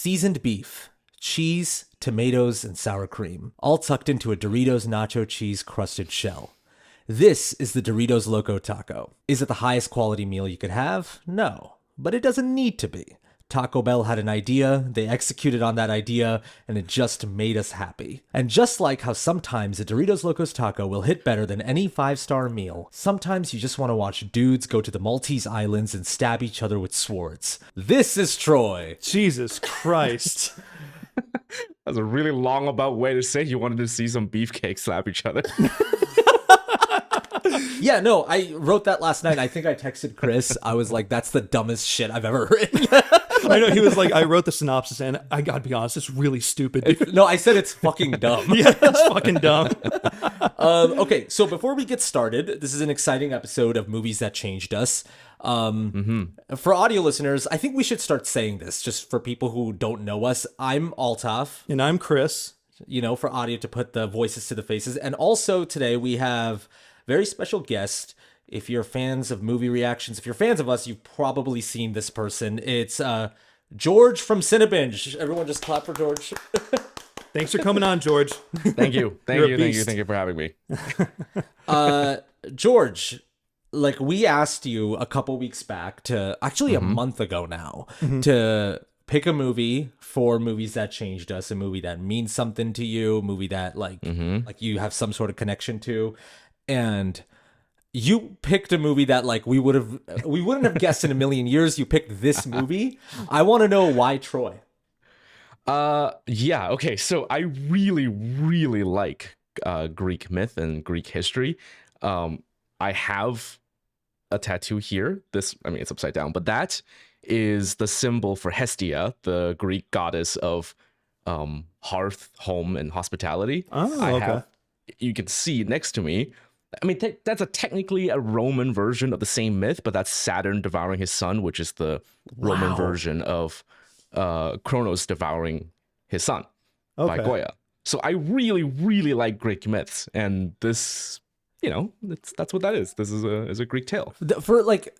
Seasoned beef, cheese, tomatoes, and sour cream, all tucked into a Doritos nacho cheese crusted shell. This is the Doritos Loco Taco. Is it the highest quality meal you could have? No, but it doesn't need to be. Taco Bell had an idea, they executed on that idea, and it just made us happy. And just like how sometimes a Doritos Locos Taco will hit better than any 5-star meal, sometimes you just want to watch dudes go to the Maltese Islands and stab each other with swords. This is Troy. Jesus Christ. That's a really long about way to say you wanted to see some beefcake slap each other. Yeah, no, I wrote that last night. I think I texted Chris. I was like, that's the dumbest shit I've ever written. I know, he was like, I wrote the synopsis and I gotta be honest, it's really stupid. No, I said it's fucking dumb. Yeah, it's fucking dumb. Okay, so before we get started, this is an exciting episode of Movies That Changed Us. For audio listeners, I think we should start saying this, just for people who don't know us. I'm Altaf. And I'm Chris. You know, for audio to put the voices to the faces. And also today we have very special guest. If you're fans of movie reactions, if you're fans of us, you've probably seen this person. It's George from CineBinge. Everyone just clap for George. Thanks for coming on, George. Thank you. Thank you for having me. George, like we asked you a couple weeks back to, actually a month ago now, to pick a movie for Movies That Changed Us, a movie that means something to you, a movie that like you have some sort of connection to. And you picked a movie that like we wouldn't have guessed in a million years. You picked this movie. I want to know why Troy. Yeah, okay. So I really like Greek myth and Greek history. I have a tattoo here. It's upside down, but that is the symbol for Hestia, the Greek goddess of hearth, home, and hospitality. Okay. You can see next to me. I mean, that's technically a Roman version of the same myth, but that's Saturn devouring his son, which is the Roman version of Kronos devouring his son by Goya. So I really like Greek myths, and this, that's what that is. This is a Greek tale.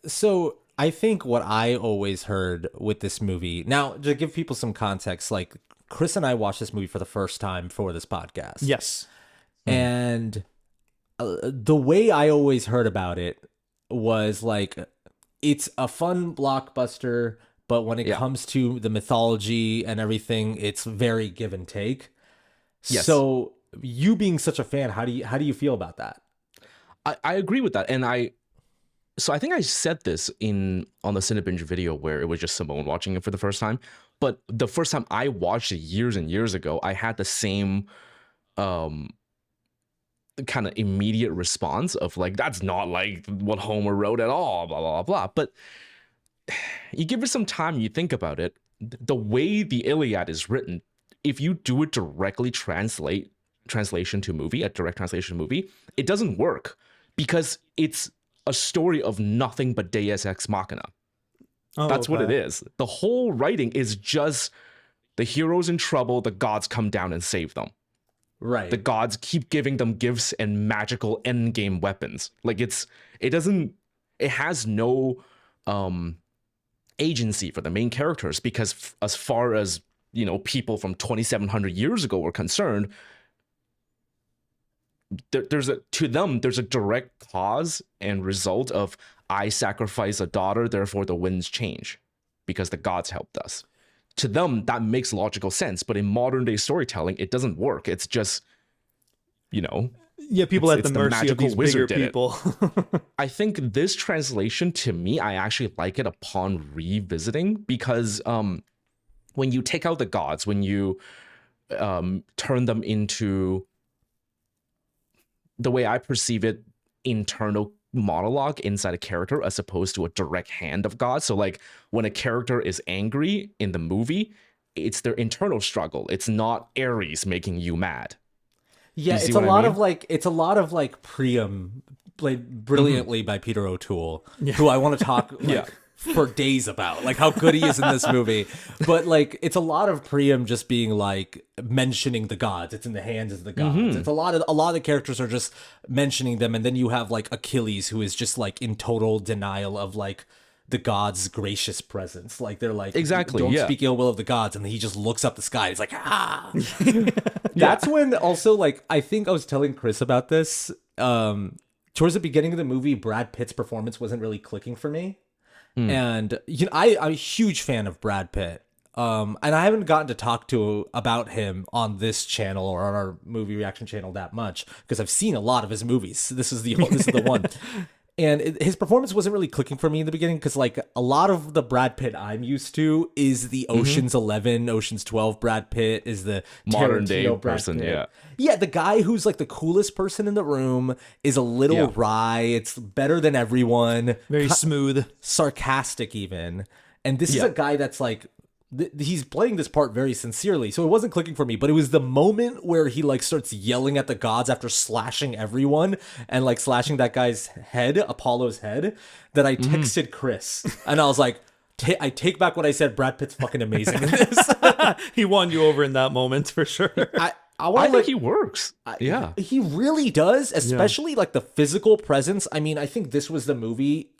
So I think what I always heard with this movie, now to give people some context, like Chris and I watched this movie for the first time for this podcast. Yes. And the way I always heard about it was like, it's a fun blockbuster, but when it comes to the mythology and everything, it's very give and take. Yes. So you being such a fan, how do you feel about that? I agree with that. And I think I said this on the CineBinge video where it was just Simone watching it for the first time. But the first time I watched it years and years ago, I had the same kind of immediate response of like, that's not like what Homer wrote at all, blah, blah, blah. But you give it some time, you think about it, the way the Iliad is written, if you do it directly translation to movie, a direct translation to movie, it doesn't work because it's a story of nothing but Deus Ex Machina. That's what it is. The whole writing is just the hero's in trouble, the gods come down and save them. Right. The gods keep giving them gifts and magical endgame weapons. Like it has no agency for the main characters because as far as, people from 2,700 years ago were concerned, there's a direct cause and result of I sacrifice a daughter, therefore the winds change because the gods helped us. To them, that makes logical sense, but in modern day storytelling, it doesn't work. It's just, people at the mercy of these bigger people. I think this translation, to me, I actually like it upon revisiting because when you take out the gods, when you turn them into, the way I perceive it, internal monologue inside a character as opposed to a direct hand of God. So like when a character is angry in the movie, it's their internal struggle. It's not Ares making you mad. Yeah, it's a lot of like Priam played brilliantly by Peter O'Toole, who I want to talk for days about, like how good he is in this movie. But like it's a lot of Priam just being like mentioning the gods. It's in the hands of the gods. It's a lot of the characters are just mentioning them, and then you have like Achilles, who is just like in total denial of like the gods' gracious presence. Like they're like, Exactly, don't yeah. speak ill will of the gods, and then he just looks up the sky. He's like, ah. That's when also like I think I was telling Chris about this. Towards the beginning of the movie, Brad Pitt's performance wasn't really clicking for me, and I'm a huge fan of Brad Pitt. And I haven't gotten to talk about him on this channel or on our movie reaction channel that much because I've seen a lot of his movies. This is the one. And his performance wasn't really clicking for me in the beginning because, like, a lot of the Brad Pitt I'm used to is the Ocean's 11, Ocean's 12 Brad Pitt, is the Modern day Tarantino Brad person, Pitt. yeah. Yeah, the guy who's, like, the coolest person in the room, is a little wry, it's better than everyone. Very smooth. Sarcastic, even. And this is a guy that's, like, he's playing this part very sincerely, so it wasn't clicking for me, but it was the moment where he like starts yelling at the gods after slashing everyone and like slashing that guy's head, Apollo's head, that I texted Chris and I was like, I take back what I said. Brad Pitt's fucking amazing in this. He won you over in that moment for sure. I think he works. Yeah. He really does, especially like the physical presence. I mean, I think this was the movie,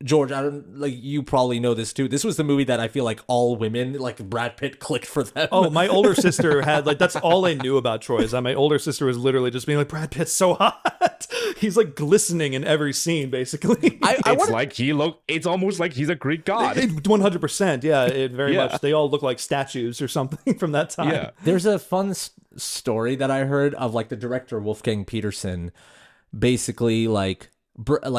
George, I don't like, you probably know this too. This was the movie that I feel like all women, like Brad Pitt, clicked for them. Oh, my older sister had like, that's all I knew about Troy, is that my older sister was literally just being like, Brad Pitt's so hot. He's like glistening in every scene, basically. It's almost like he's a Greek god. 100%. Yeah, it very much. They all look like statues or something from that time. Yeah. There's a fun story that I heard of like the director Wolfgang Peterson, basically like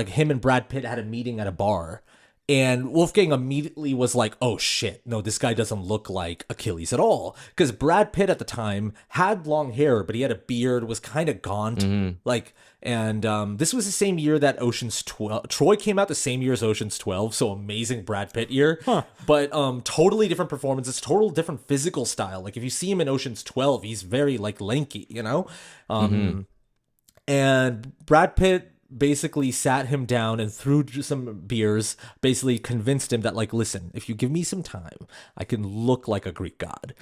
him and Brad Pitt had a meeting at a bar, and Wolfgang immediately was like, oh shit, no, this guy doesn't look like Achilles at all, because Brad Pitt at the time had long hair, but he had a beard, was kind of gaunt, like, and this was the same year that Ocean's 12 Troy came out, the same year as Ocean's 12, so amazing Brad Pitt year, but totally different performances, total different physical style. Like if you see him in Ocean's 12, he's very like lanky, you know. And Brad Pitt basically sat him down and threw some beers, basically convinced him that, like, listen, if you give me some time, I can look like a Greek god.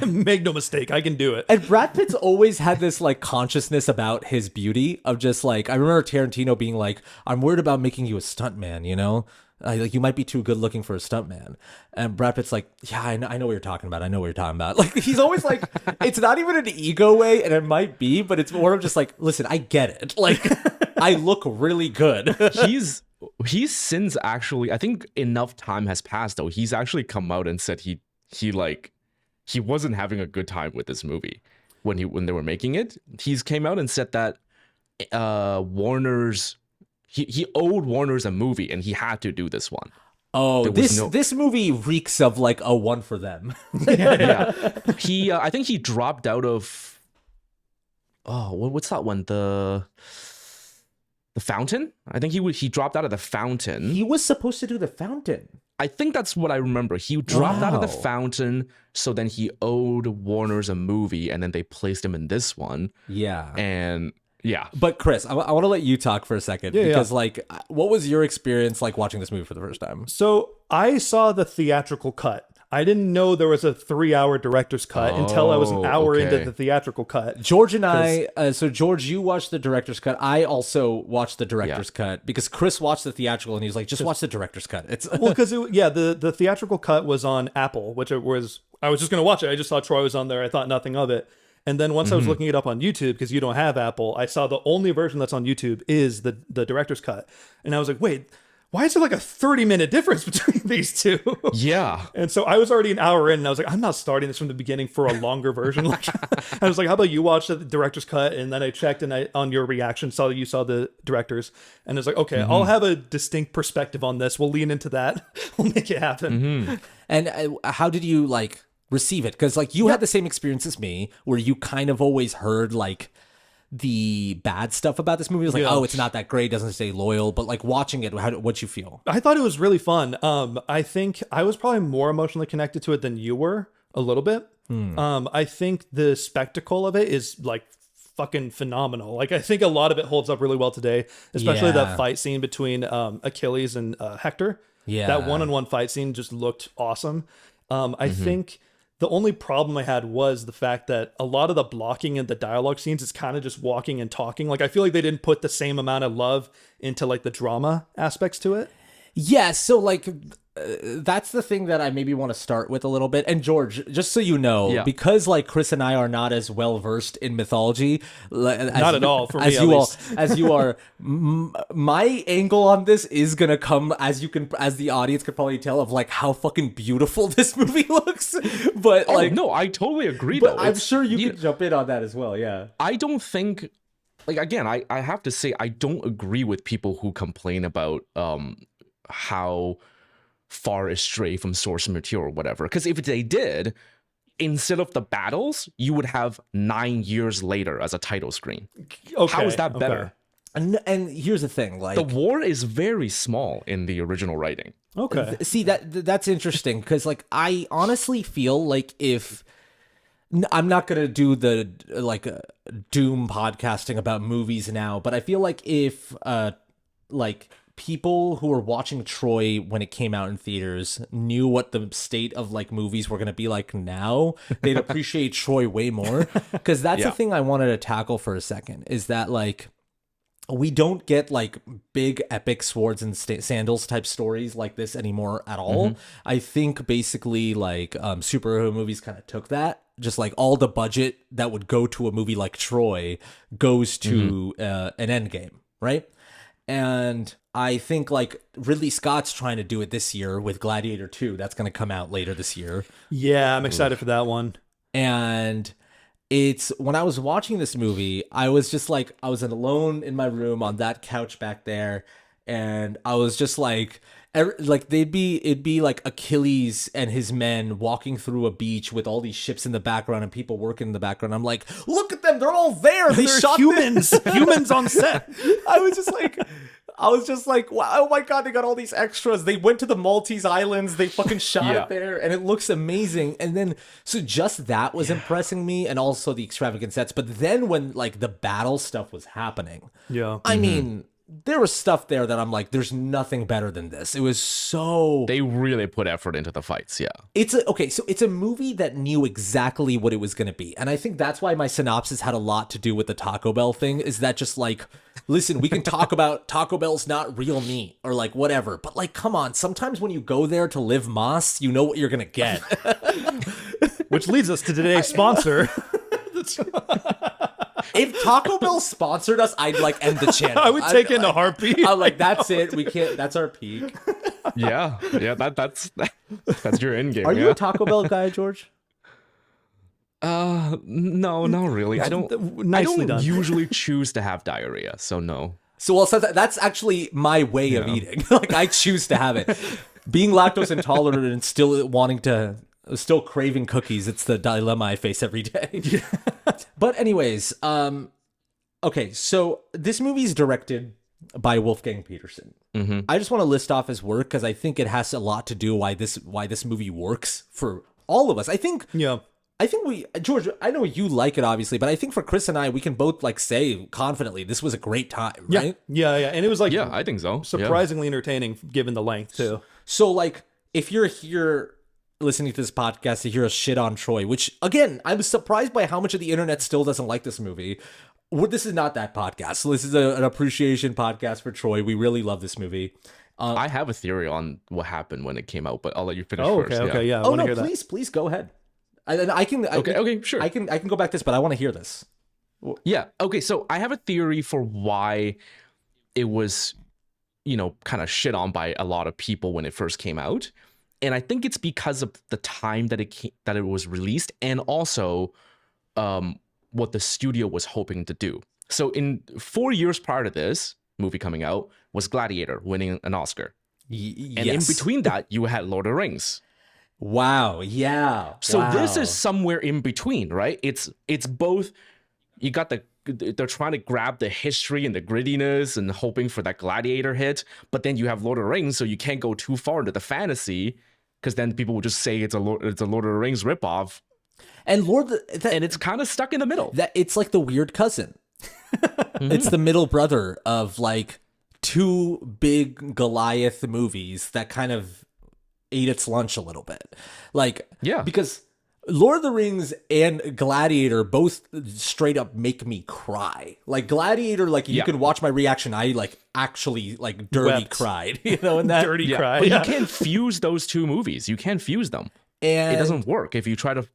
Make no mistake, I can do it. And Brad Pitt's always had this, like, consciousness about his beauty of just, like, I remember Tarantino being like, I'm worried about making you a stuntman, you know? Like, you might be too good looking for a stuntman. And Brad Pitt's like, yeah, I know what you're talking about. I know what you're talking about. Like, he's always like, it's not even an ego way, and it might be, but it's more of just like, listen, I get it. Like, I look really good. He's since actually, I think enough time has passed though. He's actually come out and said he wasn't having a good time with this movie when they were making it. He's came out and said that Warner's he owed Warner's a movie and he had to do this one. Oh, this movie reeks of like a one for them. Yeah. He I think he dropped out of what's that one? The Fountain? I think he dropped out of The Fountain. He was supposed to do The Fountain. I think that's what I remember. He dropped out of The Wow. Fountain, so then he owed Warner's a movie, and then they placed him in this one. Yeah. And yeah. But Chris, I want to let you talk for a second, Yeah, because like, what was your experience like watching this movie for the first time? So I saw the theatrical cut. I didn't know there was a 3-hour director's cut until I was an hour into the theatrical cut. George and I, so George, you watched the director's cut. I also watched the director's cut because Chris watched the theatrical and he was like, just watch the director's cut. It's Well, because the theatrical cut was on Apple, which it was. I was just gonna watch it. I just saw Troy was on there. I thought nothing of it. And then once I was looking it up on YouTube, because you don't have Apple, I saw the only version that's on YouTube is the director's cut. And I was like, wait, why is there like a 30-minute difference between these two? Yeah. And so I was already an hour in, and I was like, I'm not starting this from the beginning for a longer version. Like, I was like, how about you watch the director's cut? And then I checked, and I on your reaction saw that you saw the director's, and I was like, okay, I'll have a distinct perspective on this. We'll lean into that. We'll make it happen. And how did you like receive it? Because like you had the same experience as me, where you kind of always heard like the bad stuff about this movie. It was like, oh, it's not that great, doesn't stay loyal. But like watching it, what'd you feel? I thought it was really fun. I think I was probably more emotionally connected to it than you were, a little bit. I think the spectacle of it is like fucking phenomenal. Like, I think a lot of it holds up really well today, especially that fight scene between Achilles and Hector. Yeah. That one-on-one fight scene just looked awesome. I think the only problem I had was the fact that a lot of the blocking and the dialogue scenes is kind of just walking and talking. Like, I feel like they didn't put the same amount of love into like the drama aspects to it. Yeah, so like that's the thing that I maybe want to start with a little bit. And George, just so you know, Yeah. because like Chris and I are not as well versed in mythology, Not at all, for me at least. as you are, my angle on this is gonna come as the audience could probably tell of like how fucking beautiful this movie looks. But Oh like, no, I totally agree but though. I'm sure you could jump in on that as well. Yeah. I don't think, like, again, I have to say I don't agree with people who complain about how far astray from source material or whatever. Because if they did, instead of the battles, you would have 9 years later as a title screen. Okay, How is that better? And here's the thing, like The war is very small in the original writing. Okay. see that's interesting because like I honestly feel like if I'm not gonna do the like doom podcasting about movies now, but I feel like if like people who were watching Troy when it came out in theaters knew what the state of like movies were going to be like now, they'd appreciate Troy way more. Because that's the thing I wanted to tackle for a second is that like we don't get like big epic swords and sandals type stories like this anymore at all. I think basically like superhero movies kind of took that. Just like all the budget that would go to a movie like Troy goes to an Endgame, right? And I think like Ridley Scott's trying to do it this year with Gladiator 2. That's going to come out later this year. Yeah, I'm excited for that one. And it's when I was watching this movie, I was just like, I was alone in my room on that couch back there. And I was just like it'd be like Achilles and his men walking through a beach with all these ships in the background and people working in the background. I'm like, look at them, they're all there. They They're shot humans, humans on set. I was just like, wow, oh my god, they got all these extras. They went to the Maltese Islands, they fucking shot it there, and it looks amazing. And then, so just that was impressing me, and also the extravagant sets. But then when like the battle stuff was happening, I mean, there was stuff there that I'm like, there's nothing better than this. It was so... They really put effort into the fights, yeah. So it's a movie that knew exactly what it was going to be. And I think that's why my synopsis had a lot to do with the Taco Bell thing, is that just like, listen, we can talk about Taco Bell's not real meat or like whatever, but like, come on, sometimes when you go there to live Moss, you know what you're going to get. Which leads us to today's sponsor. If Taco Bell sponsored us, I'd like end the channel. I would take it in a heartbeat. I'm like, that's it. We can't. That's our peak. Yeah, that's your end game. Are you a Taco Bell guy, George? No, not really. I Nicely don't done. usually choose to have diarrhea, so no. So, well, so that's actually my way of eating. Like, I choose to have it. Being lactose intolerant and still craving cookies, it's the dilemma I face every day. But anyways, okay, so this movie is directed by Wolfgang Peterson. I just want to list off his work because I think it has a lot to do why this movie works for all of us. I think George, I know you like it obviously, but I think for Chris and I, we can both like say confidently this was a great time, right? Yeah. And it was like, I think so. surprisingly entertaining given the length too. So like, if you're here listening to this podcast to hear us shit on Troy, which again, I was surprised by how much of the internet still doesn't like this movie. This is not that podcast. So this is an appreciation podcast for Troy. We really love this movie. I have a theory on what happened when it came out, but I'll let you finish Okay, first. okay, yeah. I Oh wanna no, hear that. please go ahead. I can. Okay, sure. I can go back to this, but I want to hear this. Yeah. Okay. So I have a theory for why it was, kind of shit on by a lot of people when it first came out, and I think it's because of the time that it was released, and also, what the studio was hoping to do. So in 4 years prior to this movie coming out was Gladiator winning an Oscar, and in between that you had Lord of the Rings. Wow. Yeah. So this is somewhere in between, right? It's both. You got they're trying to grab the history and the grittiness and hoping for that Gladiator hit, but then you have Lord of the Rings, so you can't go too far into the fantasy because then people will just say it's a Lord of the Rings ripoff. And and it's kind of stuck in the middle. That it's like the weird cousin. It's the middle brother of like two big Goliath movies that kind of ate its lunch a little bit. Like, Yeah. because Lord of the Rings and Gladiator both straight up make me cry. Like Gladiator, like you Yeah. can watch my reaction. I like actually like dirty Wept. cried, you know, in that. Dirty cry. But Yeah. you can't fuse those two movies. You can't fuse them. And It doesn't work if you try to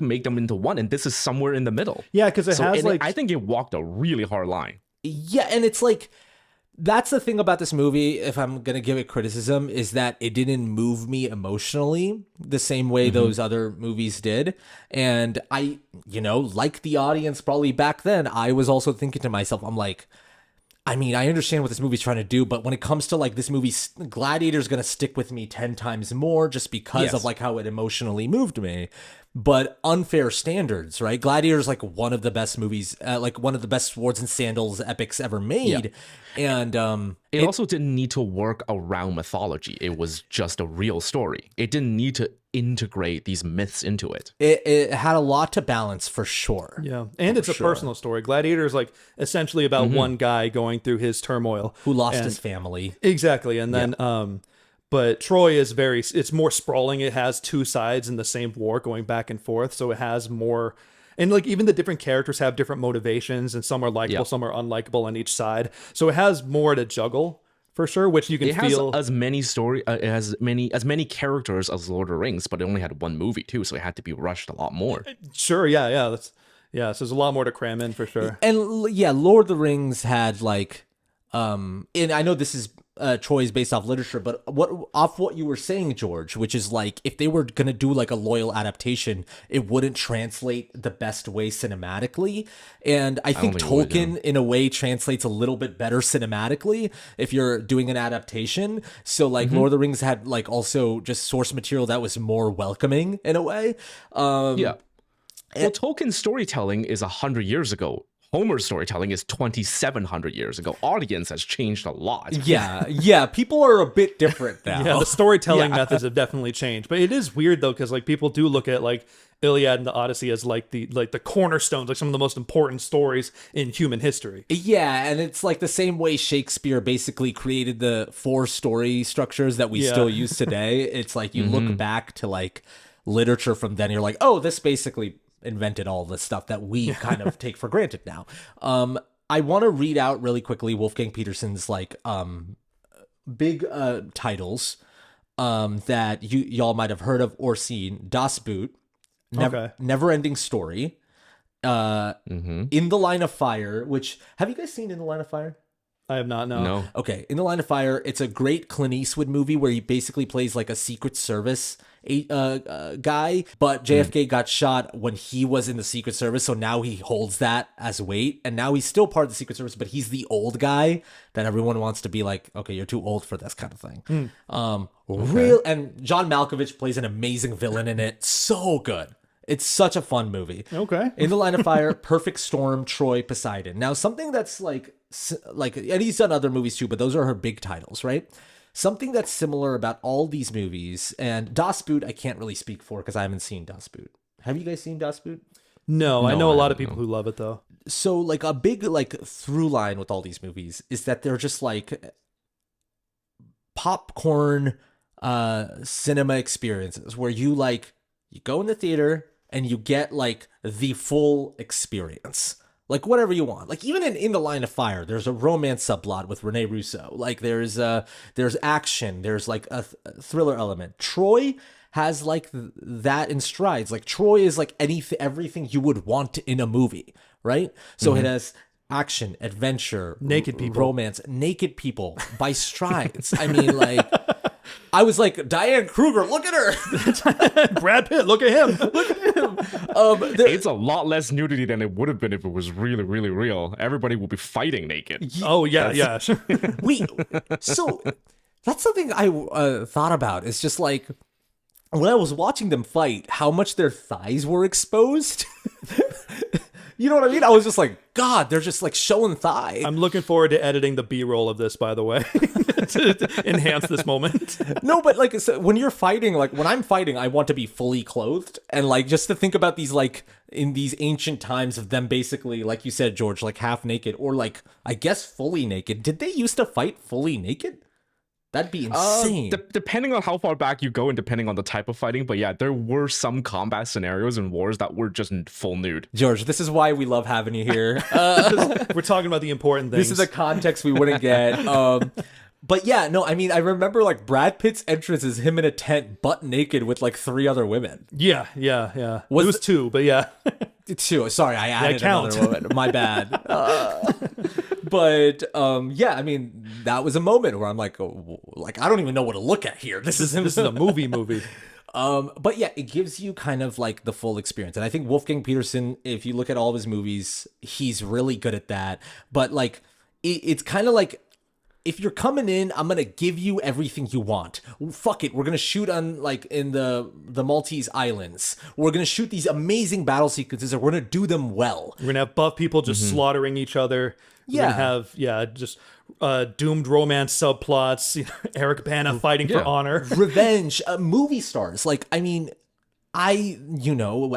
make them into one. And this is somewhere in the middle. Yeah, because it has I think it walked a really hard line. yeah, and it's like that's the thing about this movie, if I'm going to give it criticism, is that it didn't move me emotionally the same way those other movies did. And I, you know, like the audience probably back then, I was also thinking to myself, I'm like, I mean, I understand what this movie's trying to do, but when it comes to like this movie, Gladiator's going to stick with me 10 times more just because of like how it emotionally moved me. But unfair standards, right? Gladiator's like one of the best movies, like one of the best swords and sandals epics ever made. And It also didn't need to work around mythology. It was just a real story. It didn't need to integrate these myths into it. it had a lot to balance for sure. Yeah, and it's a personal story. Gladiator is like essentially about one guy going through his turmoil. Who lost his family. Exactly, and then but Troy is it's more sprawling. It has two sides in the same war going back and forth, so it has more. And like even the different characters have different motivations, and some are likable, some are unlikable on each side. So it has more to juggle for sure, which you can It feel. has it has many characters as Lord of the Rings, but it only had one movie too, so it had to be rushed a lot more. Sure, yeah. So there's a lot more to cram in for sure. And yeah, Lord of the Rings had like, and I know this is Troy's based off literature, but what you were saying, George, which is like if they were gonna do like a loyal adaptation, it wouldn't translate the best way cinematically. And I think Tolkien, in a way, translates a little bit better cinematically if you're doing an adaptation. So like Lord of the Rings had like also just source material that was more welcoming in a way. Well, Tolkien's storytelling is 100 years ago. Homer's storytelling is 2,700 years ago. Audience has changed a lot. Yeah, people are a bit different now. Yeah, the storytelling methods have definitely changed. But it is weird though, because like people do look at like Iliad and the Odyssey as like the cornerstones, like some of the most important stories in human history. Yeah, and it's like the same way Shakespeare basically created the 4 story structures that we still use today. It's like you look back to like literature from then, you're like, oh, this basically invented all the stuff that we kind of take for granted now. I want to read out really quickly Wolfgang Petersen's like big titles that y'all might have heard of or seen. Das Boot, Never Ending Story, In the Line of Fire, which have you guys seen In the Line of Fire? I have not known. No. Okay, In the Line of Fire, it's a great Clint Eastwood movie where he basically plays like a Secret Service guy, but JFK got shot when he was in the Secret Service, so now he holds that as weight, and now he's still part of the Secret Service, but he's the old guy that everyone wants to be like, okay, you're too old for this kind of thing. And John Malkovich plays an amazing villain in it. So good. It's such a fun movie. Okay. In the Line of Fire, Perfect Storm, Troy, Poseidon. Now, something that's like, and he's done other movies too, but those are her big titles, right? Something that's similar about all these movies, and Das Boot, I can't really speak for because I haven't seen Das Boot. Have you guys seen Das Boot? No, I know a lot of people who love it though. So, like, a big like through line with all these movies is that they're just like popcorn cinema experiences where you go in the theater and you get like the full experience. Like whatever you want. Like even in the Line of Fire, there's a romance subplot with Rene Russo. Like there's action. There's like a thriller element. Troy has like that in strides. Like Troy is like everything you would want in a movie, right? So it has action, adventure, naked people, romance, naked people by strides. I mean, like I was like, Diane Kruger, look at her. Brad Pitt, look at him. Look at him. It's a lot less nudity than it would have been if it was really, really real. Everybody would be fighting naked. Oh, yeah. So that's something I thought about. It's just like, when I was watching them fight, how much their thighs were exposed. You know what I mean? I was just like, God, they're just like showing thigh. I'm looking forward to editing the B-roll of this, by the way, to enhance this moment. No, but like so when you're fighting, like when I'm fighting, I want to be fully clothed. And like just to think about these, like in these ancient times of them basically, like you said, George, like half naked or like, I guess fully naked. Did they used to fight fully naked? That'd be insane. Depending on how far back you go and depending on the type of fighting, but yeah, there were some combat scenarios in wars that were just full nude. George, this is why we love having you here. We're talking about the important things. This is the context we wouldn't get. But yeah, no, I mean, I remember like Brad Pitt's entrance is him in a tent, butt naked with like 3 other women. Yeah. It was 2, but yeah. 2. Sorry, I added another woman. My bad. But yeah, I mean, that was a moment where I'm like, oh, like I don't even know what to look at here. This is a movie. But yeah, it gives you kind of like the full experience. And I think Wolfgang Petersen, if you look at all of his movies, he's really good at that. But like, it's kind of like, if you're coming in, I'm going to give you everything you want. Fuck it. We're going to shoot on like in the Maltese Islands. We're going to shoot these amazing battle sequences and we're going to do them well. We're going to have buff people just slaughtering each other. We're going to have, just doomed romance subplots. Eric Bana fighting for honor. Revenge. Movie stars. Like, I mean, I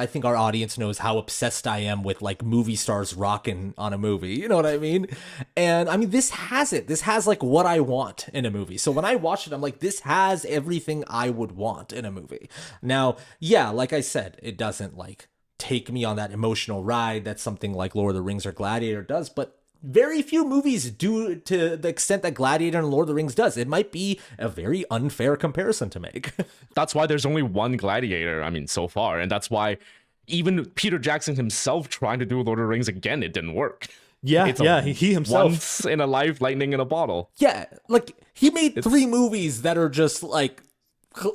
think our audience knows how obsessed I am with like movie stars rocking on a movie. You know what I mean? And I mean, this has it. This has like what I want in a movie. So when I watch it, I'm like, this has everything I would want in a movie. Now, yeah, like I said, it doesn't like take me on that emotional ride that something like Lord of the Rings or Gladiator does, but very few movies do to the extent that Gladiator and Lord of the Rings does. It might be a very unfair comparison to make. That's why there's only one Gladiator, I mean, so far. And that's why even Peter Jackson himself trying to do Lord of the Rings again, it didn't work. Yeah, he himself. Once in a life, lightning in a bottle. Yeah, like, he made 3 movies that are just, like,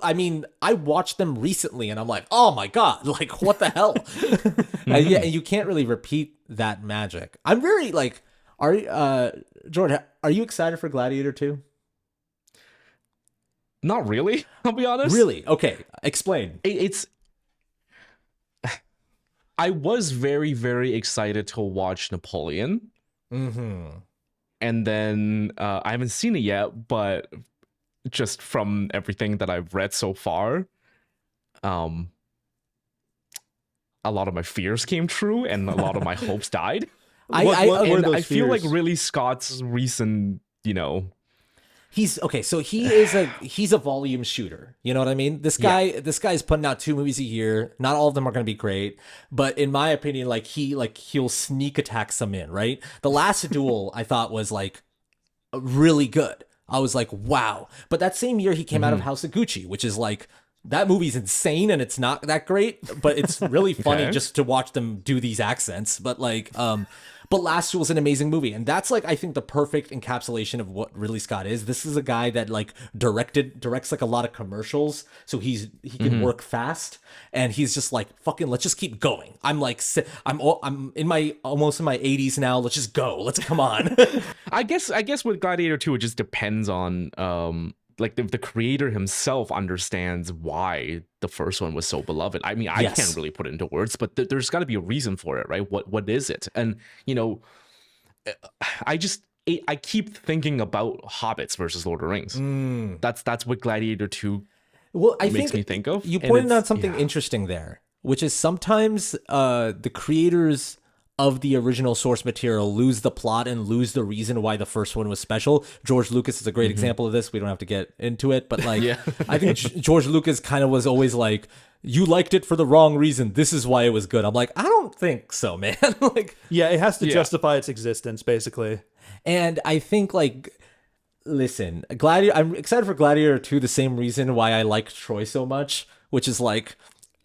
I mean, I watched them recently, and I'm like, oh my god, like, what the hell? And yeah, and you can't really repeat that magic. I'm very, like... Jordan, are you excited for Gladiator 2? Not really, I'll be honest. Really? Okay, explain. I was very, very excited to watch Napoleon. Mm-hmm. And then I haven't seen it yet, but just from everything that I've read so far, a lot of my fears came true and a lot of my hopes died. I feel like Ridley Scott's recent, he's a volume shooter. You know what I mean? This guy's putting out 2 movies a year. Not all of them are going to be great, but in my opinion, he'll sneak attack some in, right? The Last Duel I thought was like really good. I was like, wow. But that same year he came out of House of Gucci, which is like, that movie's insane and it's not that great, but it's really funny just to watch them do these accents. But like, but Last Duel's an amazing movie. And that's like, I think the perfect encapsulation of what Ridley Scott is. This is a guy that like directs like a lot of commercials. So he can work fast and he's just like, fucking, let's just keep going. I'm like, I'm almost in my 80s now. Let's just go. Let's come on. I guess with Gladiator 2, it just depends on, like the creator himself understands why the first one was so beloved. I mean, I can't really put it into words, but there's got to be a reason for it, right? What is it? And I keep thinking about Hobbits versus Lord of the Rings. That's what Gladiator 2 makes me think of. You pointed out something interesting there, which is sometimes the creators of the original source material lose the plot and lose the reason why the first one was special. George Lucas is a great example of this. We don't have to get into it, but like, I think George Lucas kind of was always like, you liked it for the wrong reason. This is why it was good. I'm like, I don't think so, man. Like, yeah, it has to justify its existence, basically. And I think like, listen, I'm excited for Gladiator 2, the same reason why I like Troy so much, which is like,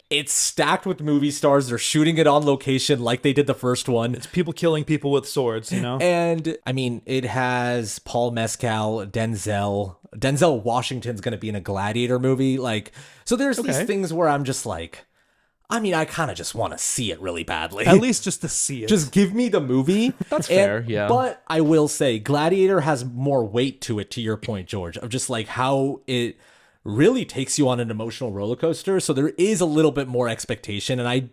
it's stacked with movie stars. They're shooting it on location like they did the first one. It's people killing people with swords, And, I mean, it has Paul Mescal, Denzel. Denzel Washington's going to be in a Gladiator movie. Like, so there's these things where I'm just like, I mean, I kind of just want to see it really badly. At least just to see it. Just give me the movie. That's fair, yeah. But I will say, Gladiator has more weight to it, to your point, George, of just like how it really takes you on an emotional roller coaster. So there is a little bit more expectation. And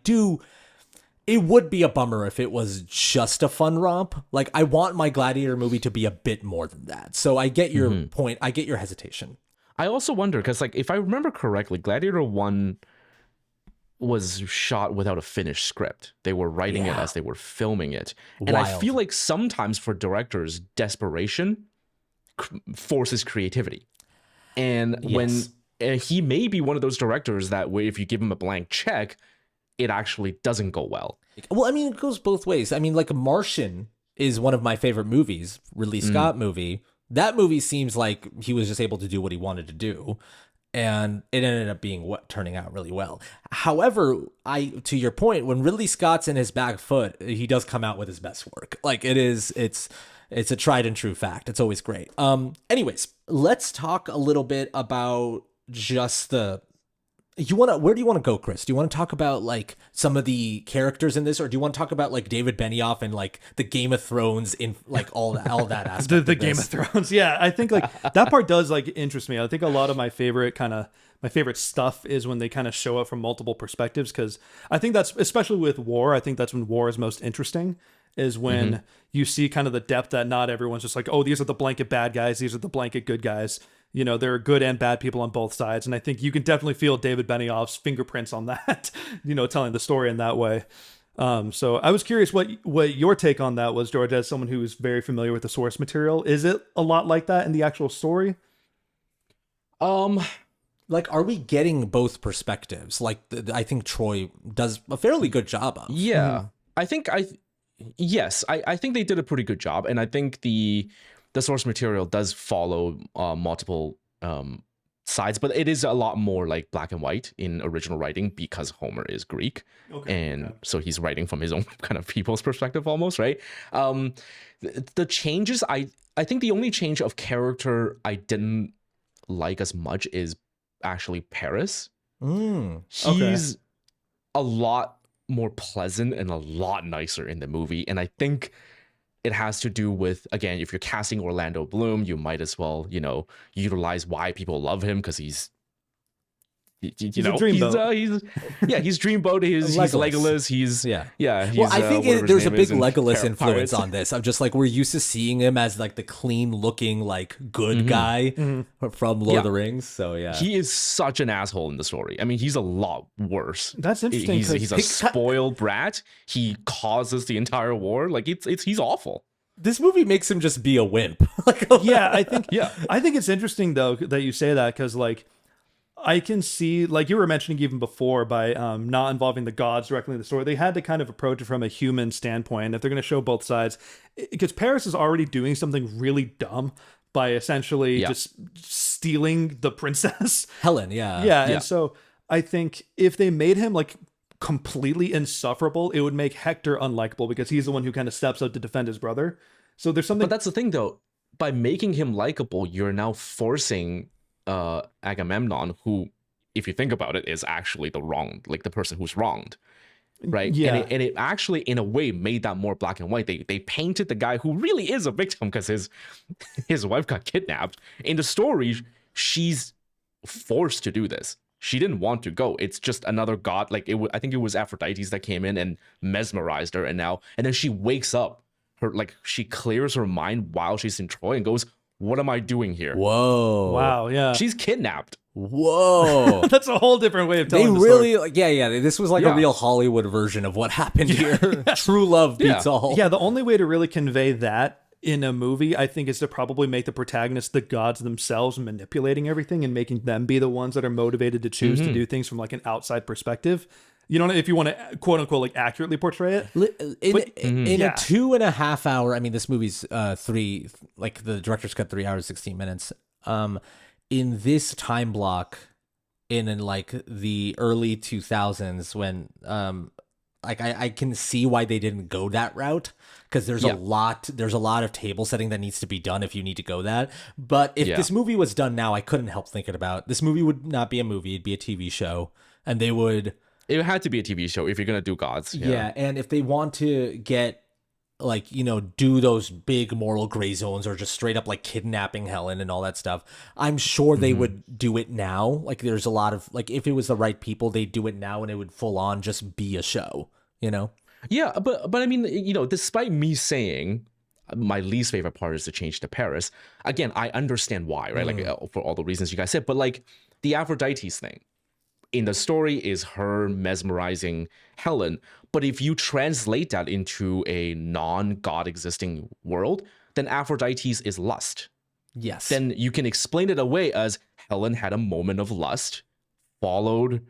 it would be a bummer if it was just a fun romp. Like, I want my Gladiator movie to be a bit more than that. So I get your point. I get your hesitation. I also wonder, because like, if I remember correctly, Gladiator 1 was shot without a finished script. They were writing it as they were filming it. And I feel like sometimes for directors, desperation forces creativity. And when Yes. he may be one of those directors that way, if you give him a blank check, it actually doesn't go well. Well, I mean, it goes both ways. I mean, like Martian is one of my favorite movies, Ridley Scott movie. That movie seems like he was just able to do what he wanted to do, and it ended up being what turning out really well. However, to your point, when Ridley Scott's in his back foot, he does come out with his best work. Like it's a tried and true fact. It's always great. Anyways, let's talk a little bit about just where do you want to go, Chris? Do you want to talk about like some of the characters in this, or do you want to talk about like David Benioff and like the Game of Thrones in like all that aspect? The Game of Thrones. Yeah, I think like that part does like interest me. I think a lot of my favorite stuff is when they kind of show it from multiple perspectives, because I think that's, especially with war, I think that's when war is most interesting, is when you see kind of the depth that not everyone's just like, oh, these are the blanket bad guys, these are the blanket good guys. You know, there are good and bad people on both sides. And I think you can definitely feel David Benioff's fingerprints on that, you know, telling the story in that way. So I was curious what your take on that was, George, as someone who is very familiar with the source material. Is it a lot like that in the actual story? Like, are we getting both perspectives? Like, I think Troy does a fairly good job of. Yeah, I think I think they did a pretty good job, and I think the source material does follow multiple sides, but it is a lot more like black and white in original writing because Homer is Greek, so he's writing from his own kind of people's perspective almost, right? The changes, I think the only change of character I didn't like as much is actually Paris. He's a lot more pleasant and a lot nicer in the movie, and I think it has to do with, again, if you're casting Orlando Bloom, you might as well, you know, utilize why people love him, because he's he's Dreamboat. He's Legolas. He's well, I think there's a big Legolas influence on this. I'm just like, we're used to seeing him as like the clean looking like good guy from Lord of the Rings. So he is such an asshole in the story. I mean, he's a lot worse. That's interesting. He's a spoiled brat. He causes the entire war. Like he's awful. This movie makes him just be a wimp. I think it's interesting though that you say that, because like, I can see, like you were mentioning even before, by not involving the gods directly in the story, they had to kind of approach it from a human standpoint. If they're going to show both sides, because Paris is already doing something really dumb by essentially just stealing the princess. Helen, And so I think if they made him like completely insufferable, it would make Hector unlikable, because he's the one who kind of steps up to defend his brother. So there's something. But that's the thing, though. By making him likable, you're now forcing Agamemnon, who, if you think about it, is actually the person who's wronged, right? Yeah. And it actually, in a way, made that more black and white. They painted the guy who really is a victim because his wife got kidnapped. In the story, she's forced to do this. She didn't want to go. It's just another god. Like I think it was Aphrodite that came in and mesmerized her, and then she wakes up. She clears her mind while she's in Troy and goes, "What am I doing here?" Whoa. Wow, yeah. She's kidnapped. Whoa. That's a whole different way of telling the story. This was like a real Hollywood version of what happened here. True love beats all. Yeah, the only way to really convey that in a movie, I think, is to probably make the protagonists the gods themselves, manipulating everything and making them be the ones that are motivated to choose to do things from like an outside perspective. You know, if you want to quote unquote like accurately portray it. In a 2.5 hour, I mean, this movie's the director's cut 3 hours 16 minutes. In this time block, in like the early 2000s, when I can see why they didn't go that route, because there's a lot of table setting that needs to be done if you need to go that. But if this movie was done now, I couldn't help thinking about this movie would not be a movie, it'd be a TV show, and they would. It had to be a TV show if you're gonna do gods. Yeah, and if they want to get like, you know, do those big moral gray zones or just straight up like kidnapping Helen and all that stuff, I'm sure they would do it now. Like there's a lot of like, if it was the right people, they'd do it now and it would full on just be a show, you know? Yeah, but I mean, you know, despite me saying my least favorite part is the change to Paris, again, I understand why, right? Like for all the reasons you guys said, but like the Aphrodite's thing in the story is her mesmerizing Helen. But if you translate that into a non-god existing world, then Aphrodite's is lust. Yes. then you can explain it away as Helen had a moment of lust, followed,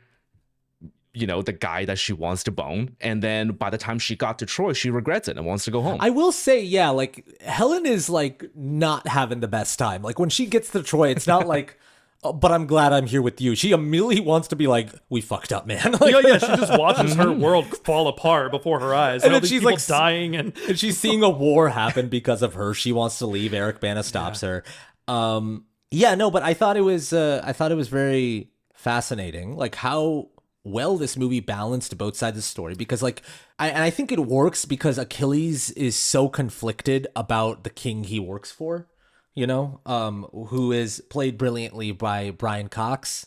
the guy that she wants to bone, and then by the time she got to Troy, she regrets it and wants to go home. I will say, yeah, like Helen is like not having the best time. Like when she gets to Troy, it's not like, oh, but I'm glad I'm here with you. She immediately wants to be like, we fucked up, man. Like, Yeah, she just watches her world fall apart before her eyes. And all then these she's people like dying, and she's seeing a war happen because of her. She wants to leave. Eric Bana stops her. Yeah, no, but I thought it was very fascinating, like how well this movie balanced both sides of the story, because like I think it works because Achilles is so conflicted about the king he works for, who is played brilliantly by Brian Cox.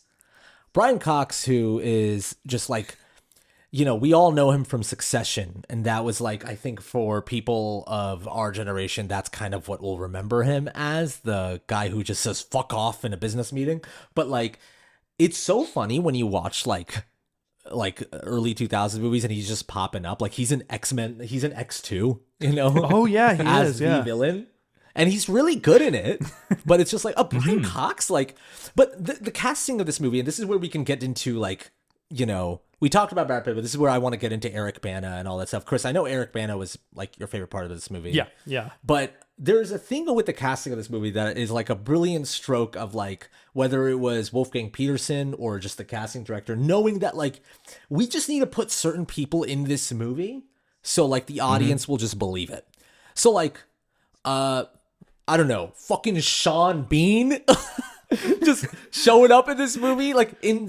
Brian Cox, who is just like, we all know him from Succession, and that was like, I think for people of our generation, that's kind of what we'll remember him as, the guy who just says fuck off in a business meeting. But like, it's so funny when you watch like early 2000s movies and he's just popping up. Like he's an X-Men, he's an X2, oh yeah, he as is, the yeah. villain. And he's really good in it, but it's just like, Brian Cox, like, but the casting of this movie, and this is where we can get into like, we talked about Brad Pitt, but this is where I want to get into Eric Bana and all that stuff. Chris, I know Eric Bana was like your favorite part of this movie. Yeah. But there's a thing with the casting of this movie that is like a brilliant stroke of like, whether it was Wolfgang Peterson or just the casting director, knowing that like, we just need to put certain people in this movie so like the audience will just believe it. So like, I don't know, fucking Sean Bean just showing up in this movie.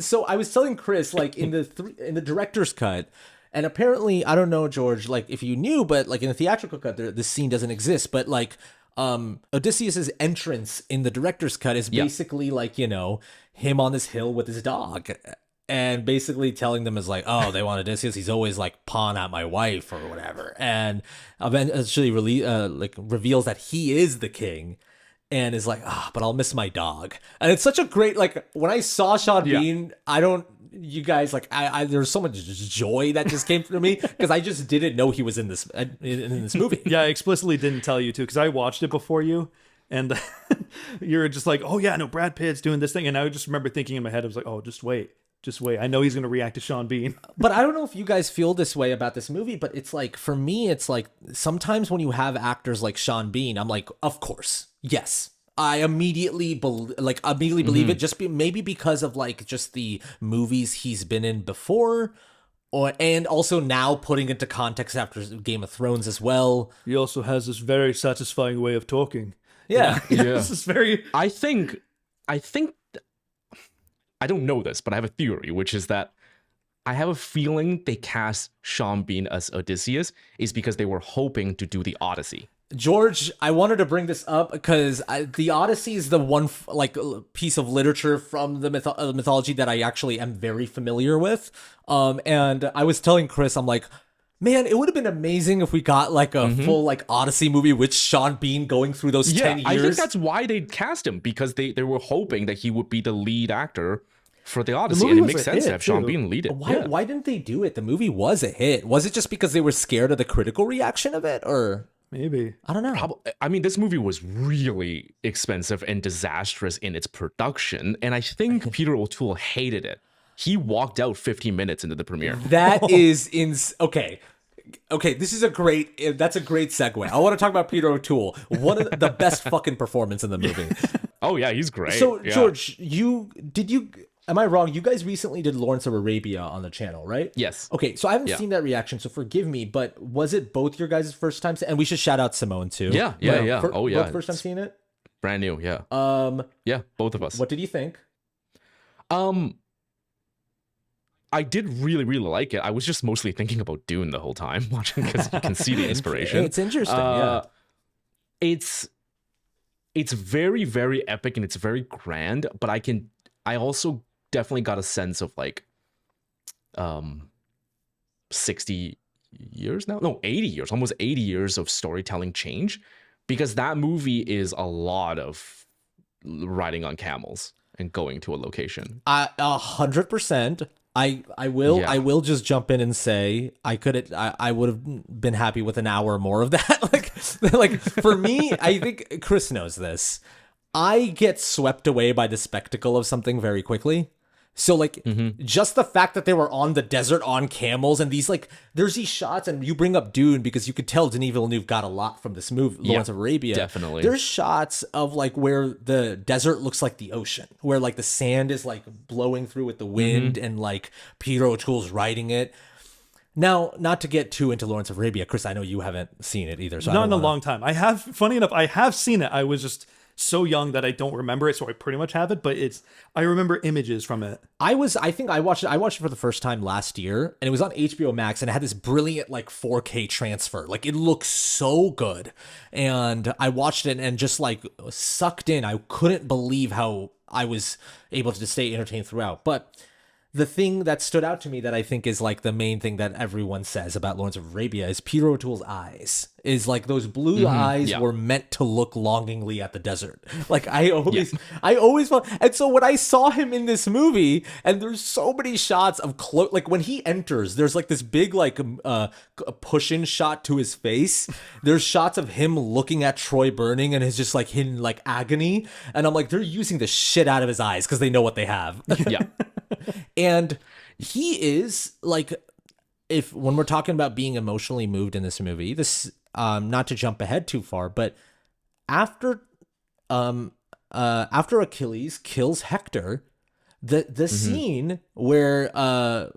So I was telling Chris, like in the director's cut, and apparently, I don't know, George, like if you knew, but like in the theatrical cut, this scene doesn't exist. But like, Odysseus's entrance in the director's cut is basically like, him on this hill with his dog, and basically telling them is like, oh, they want Odysseus. He's always like pawing at my wife or whatever, and eventually reveals that he is the king. And is like, but I'll miss my dog. And it's such a great, like, when I saw Sean Bean, you guys, like, there's so much joy that just came through me because I just didn't know he was in this movie. Yeah, I explicitly didn't tell you too, because I watched it before you, and you're just like, oh yeah, no, Brad Pitt's doing this thing. And I just remember thinking in my head, I was like, oh, just wait. I know he's going to react to Sean Bean. But I don't know if you guys feel this way about this movie, but it's like, for me, it's like, sometimes when you have actors like Sean Bean, I'm like, of course, yes. I immediately believe it, just maybe because of like just the movies he's been in before, and also now putting into context after Game of Thrones as well. He also has this very satisfying way of talking. Yeah. This is very... I think I don't know this, but I have a theory, which is that I have a feeling they cast Sean Bean as Odysseus is because they were hoping to do the Odyssey. George, I wanted to bring this up because the Odyssey is the one piece of literature from the mythology that I actually am very familiar with. And I was telling Chris, I'm like, man, it would have been amazing if we got like a full like Odyssey movie with Sean Bean going through those 10 years. I think that's why they cast him, because they were hoping that he would be the lead actor for the Odyssey, and it makes sense to have Sean Bean lead it. Why didn't they do it? The movie was a hit. Was it just because they were scared of the critical reaction of it, or maybe? I don't know. I mean, this movie was really expensive and disastrous in its production, and I think Peter O'Toole hated it. He walked out 15 minutes into the premiere. That is okay. This is that's a great segue. I want to talk about Peter O'Toole, one of the best fucking performance in the movie. Oh yeah, he's great. So George, am I wrong? You guys recently did Lawrence of Arabia on the channel, right? Yes. Okay, so I haven't seen that reaction, so forgive me, but was it both your guys' first time? And we should shout out Simone too. Yeah. Both first time seeing it? Brand new, yeah. Yeah, both of us. What did you think? I did really, really like it. I was just mostly thinking about Dune the whole time watching, because you can see the inspiration. It's interesting, yeah. It's very, very epic and it's very grand, but I also definitely got a sense of like 60 years now? No, 80 years, almost 80 years of storytelling change, because that movie is a lot of riding on camels and going to a location. 100%. I will just jump in and say I would have been happy with an hour more of that. like for me, I think Chris knows this. I get swept away by the spectacle of something very quickly. So like just the fact that they were on the desert on camels and these like there's these shots, and you bring up Dune because you could tell Denis Villeneuve got a lot from this movie, Lawrence of Arabia. Definitely. There's shots of like where the desert looks like the ocean, where like the sand is like blowing through with the wind and like Peter O'Toole's riding it. Now, not to get too into Lawrence of Arabia, Chris, I know you haven't seen it either. So Not in a long time. I have, funny enough, I have seen it. I was just so young that I don't remember it, so I pretty much have it, but I remember images from it. I think I watched it for the first time last year, and it was on HBO Max, and it had this brilliant like 4K transfer. Like it looks so good. And I watched it and just like sucked in. I couldn't believe how I was able to stay entertained throughout. But the thing that stood out to me that I think is like the main thing that everyone says about Lawrence of Arabia is Peter O'Toole's eyes. Is like those blue eyes were meant to look longingly at the desert. Like I always felt, and so when I saw him in this movie, and there's so many shots of like when he enters, there's like this big like push-in shot to his face. There's shots of him looking at Troy burning, and it's just like in like agony. And I'm like, they're using the shit out of his eyes because they know what they have. Yeah. And he is like, when we're talking about being emotionally moved in this movie, this not to jump ahead too far, but after Achilles kills Hector, the scene where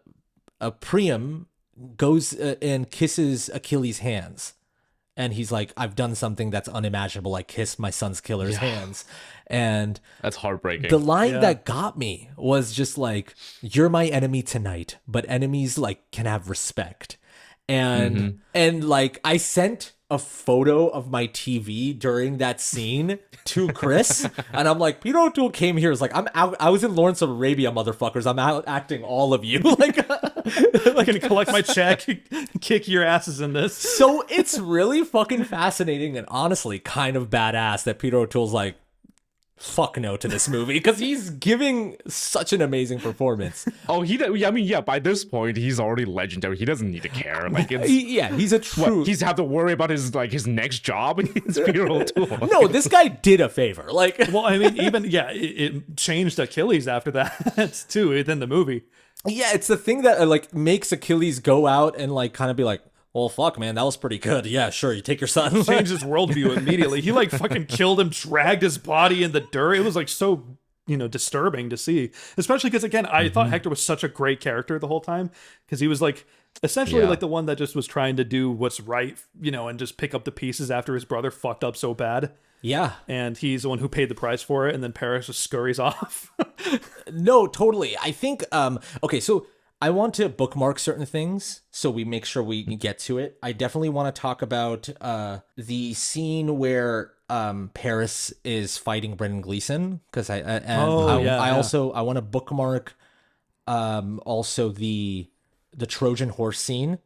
Priam goes and kisses Achilles' hands, and he's like, I've done something that's unimaginable. I kissed my son's killer's hands. And that's heartbreaking. The line that got me was just like, you're my enemy tonight, but enemies like can have respect. And like I sent a photo of my TV during that scene to Chris, and I'm like, Peter O'Toole came here. It's like, I'm out. I was in Lawrence of Arabia, motherfuckers. I'm out acting all of you. Like gonna collect my check, kick your asses in this. So it's really fucking fascinating and honestly kind of badass that Peter O'Toole's like, fuck no to this movie, because he's giving such an amazing performance. By this point he's already legendary. He doesn't need to care. Like he's a true. He's have to worry about his next job. It's Peter O'Toole. No, this guy did a favor. Like, well, I mean, even it changed Achilles after that too within the movie. Yeah, it's the thing that like makes Achilles go out and like kind of be like, well, fuck, man, that was pretty good. Yeah, sure, you take your son. Changed his worldview immediately. He like fucking killed him, dragged his body in the dirt. It was like so, disturbing to see. Especially because, again, I thought Hector was such a great character the whole time, because he was like essentially like the one that just was trying to do what's right, and just pick up the pieces after his brother fucked up so bad. Yeah. And he's the one who paid the price for it, and then Paris just scurries off. No, totally. I think, okay, so I want to bookmark certain things so we make sure we can get to it. I definitely want to talk about the scene where Paris is fighting Brendan Gleeson, because I want to bookmark also the Trojan horse scene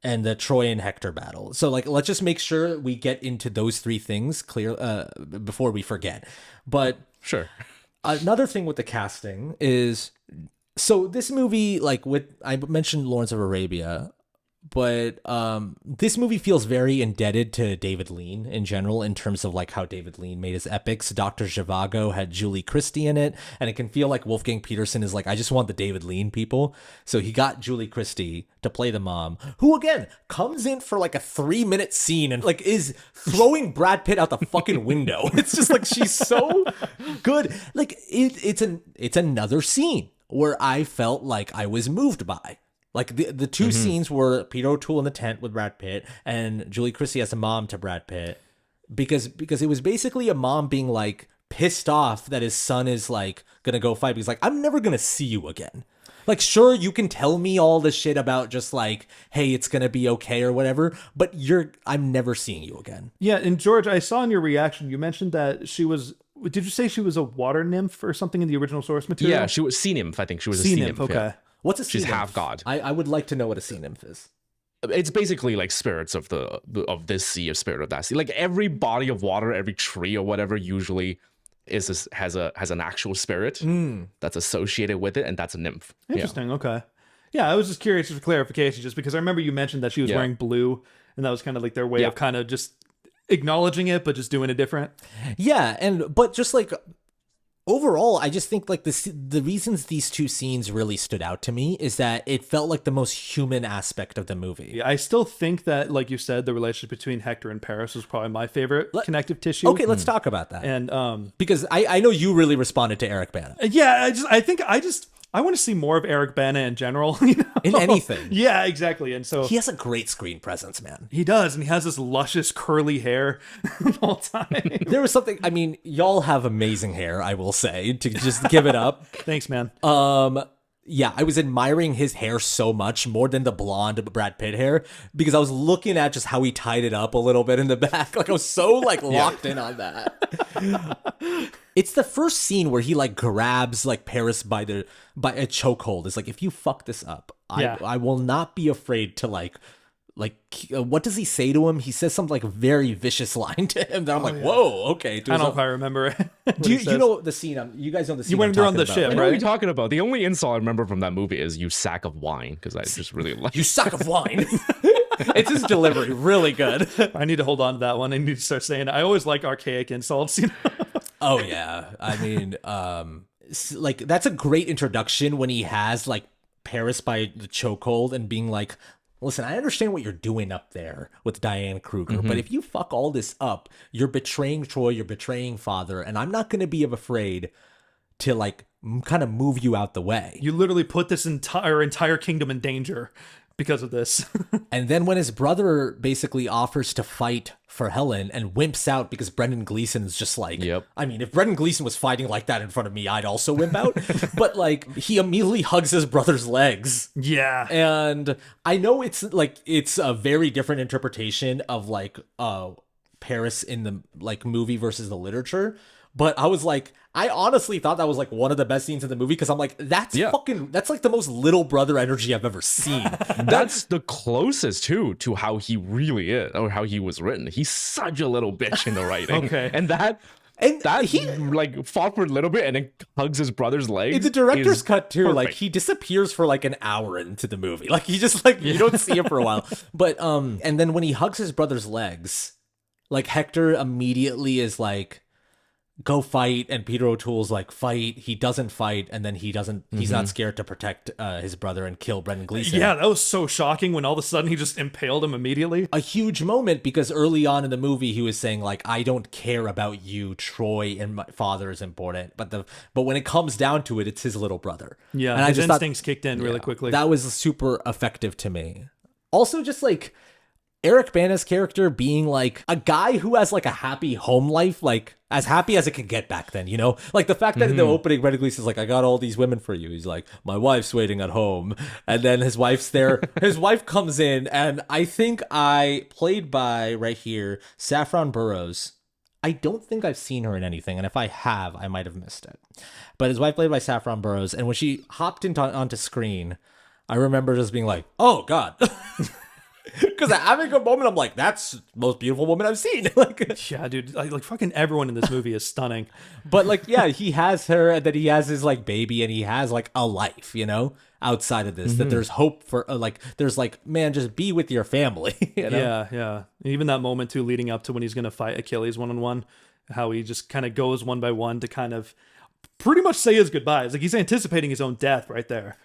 and the Troy and Hector battle. So like, let's just make sure we get into those three things clear before we forget. But sure. Another thing with the casting is, so this movie, like I mentioned Lawrence of Arabia, but this movie feels very indebted to David Lean in general in terms of like how David Lean made his epics. Dr. Zhivago had Julie Christie in it, and it can feel like Wolfgang Peterson is like, I just want the David Lean people. So he got Julie Christie to play the mom, who again comes in for like a 3-minute scene and like is throwing Brad Pitt out the fucking window. It's just like, she's so good. Like it's another scene where I felt like I was moved by. Like the two scenes were Peter O'Toole in the tent with Brad Pitt and Julie Christie as a mom to Brad Pitt, because it was basically a mom being like pissed off that his son is like gonna go fight. He's like, I'm never gonna see you again. Like, sure, you can tell me all the shit about just like, hey, it's gonna be okay or whatever, but I'm never seeing you again. Yeah, and George, I saw in your reaction you mentioned that she was. Did you say she was a water nymph or something in the original source material? Yeah, she was sea nymph. I think she was sea a sea nymph. nymph. Okay. Yeah. What's a sea She's nymph? half god. I would like to know what a sea nymph is. It's basically like spirits of this sea, of spirit of that sea. Like every body of water, every tree or whatever usually has an actual spirit that's associated with it, and that's a nymph. Interesting. Okay. Yeah, I was just curious for clarification, just because I remember you mentioned that she was wearing blue, and that was kind of like their way of kind of just acknowledging it, but just doing it different. Yeah, but just like overall, I just think like the reasons these two scenes really stood out to me is that it felt like the most human aspect of the movie. Yeah, I still think that, like you said, the relationship between Hector and Paris was probably my favorite connective tissue. Okay, let's talk about that. And because I know you really responded to Eric Bana. yeah, I want to see more of Eric Bana in general. You know? In anything. Yeah, exactly. And so He has a great screen presence, man. he does, and he has this luscious curly hair all time. There was something, I mean, y'all have amazing hair, I will say, to just give it up. Thanks, man. Yeah, I was admiring his hair so much more than the blonde Brad Pitt hair because I was looking at just how he tied it up a little bit in the back. Like I was so like locked in on that. It's the first scene where he like grabs like Paris by a chokehold. It's like, if you fuck this up, I will not be afraid to like what does he say to him? He says something like a very vicious line to him that I'm like, whoa, okay. I don't know if I remember it. Do you know the scene? You guys know the scene. when they're on the about, ship, I right? know what right? you're talking about. The only insult I remember from that movie is "you sack of wine" because I just really like. You sack of wine. It's his delivery, really good. I need to hold on to that one. I need to start saying it. I always like archaic insults. You know? Oh yeah, I mean, like that's a great introduction when he has like Paris by the chokehold and being like, listen, I understand what you're doing up there with Diane Kruger, but if you fuck all this up, you're betraying Troy, you're betraying Father, and I'm not going to be afraid to like kind of move you out the way. You literally put this entire kingdom in danger because of this. And then when his brother basically offers to fight for Helen and wimps out because Brendan Gleeson is just like, Yep. I mean, if Brendan Gleeson was fighting like that in front of me, I'd also wimp out. But like, he immediately hugs his brother's legs. Yeah. And I know it's a very different interpretation of like Paris in the like movie versus the literature. But I was like, I honestly thought that was like one of the best scenes in the movie because I'm like, that's like the most little brother energy I've ever seen. That's the closest too to how he really is or how he was written. He's such a little bitch in the writing. Okay. And he like fought for a little bit and then hugs his brother's legs. In the director's is cut too, like perfect. he disappears for like an hour into the movie. Like he just like you don't see him for a while. But and then when he hugs his brother's legs, like Hector immediately is like, go fight, and Peter O'Toole's like, fight. He doesn't fight, and then he's not scared to protect his brother and kill Brendan Gleeson. Yeah, that was so shocking when all of a sudden he just impaled him immediately. A huge moment because early on in the movie he was saying like, I don't care about you, Troy and my father is important, but when it comes down to it, it's his little brother. Yeah, and I his just thought instincts kicked in really quickly. that was super effective to me. Also, just like Eric Bana's character being like a guy who has like a happy home life, like as happy as it could get back then, you know? Like the fact that in the opening, Brendan Gleeson's like, I got all these women for you. He's like, my wife's waiting at home. And then his wife's there. His wife comes in, and I think played by right here, Saffron Burrows. I don't think I've seen her in anything, and if I have, I might have missed it. But his wife played by Saffron Burrows, and when she hopped onto screen, I remember just being like, oh God. Because having a moment, I'm like, that's the most beautiful woman I've seen. Like, Yeah, dude, like fucking everyone in this movie is stunning. but like, yeah, he has her, and then he has his like baby, and he has like a life, you know, outside of this. That there's hope for, like, there's like, man, just be with your family. You know? Yeah. Even that moment too, leading up to when he's gonna fight Achilles one-on-one, how he just kind of goes one by one to kind of pretty much say his goodbyes. Like he's anticipating his own death right there.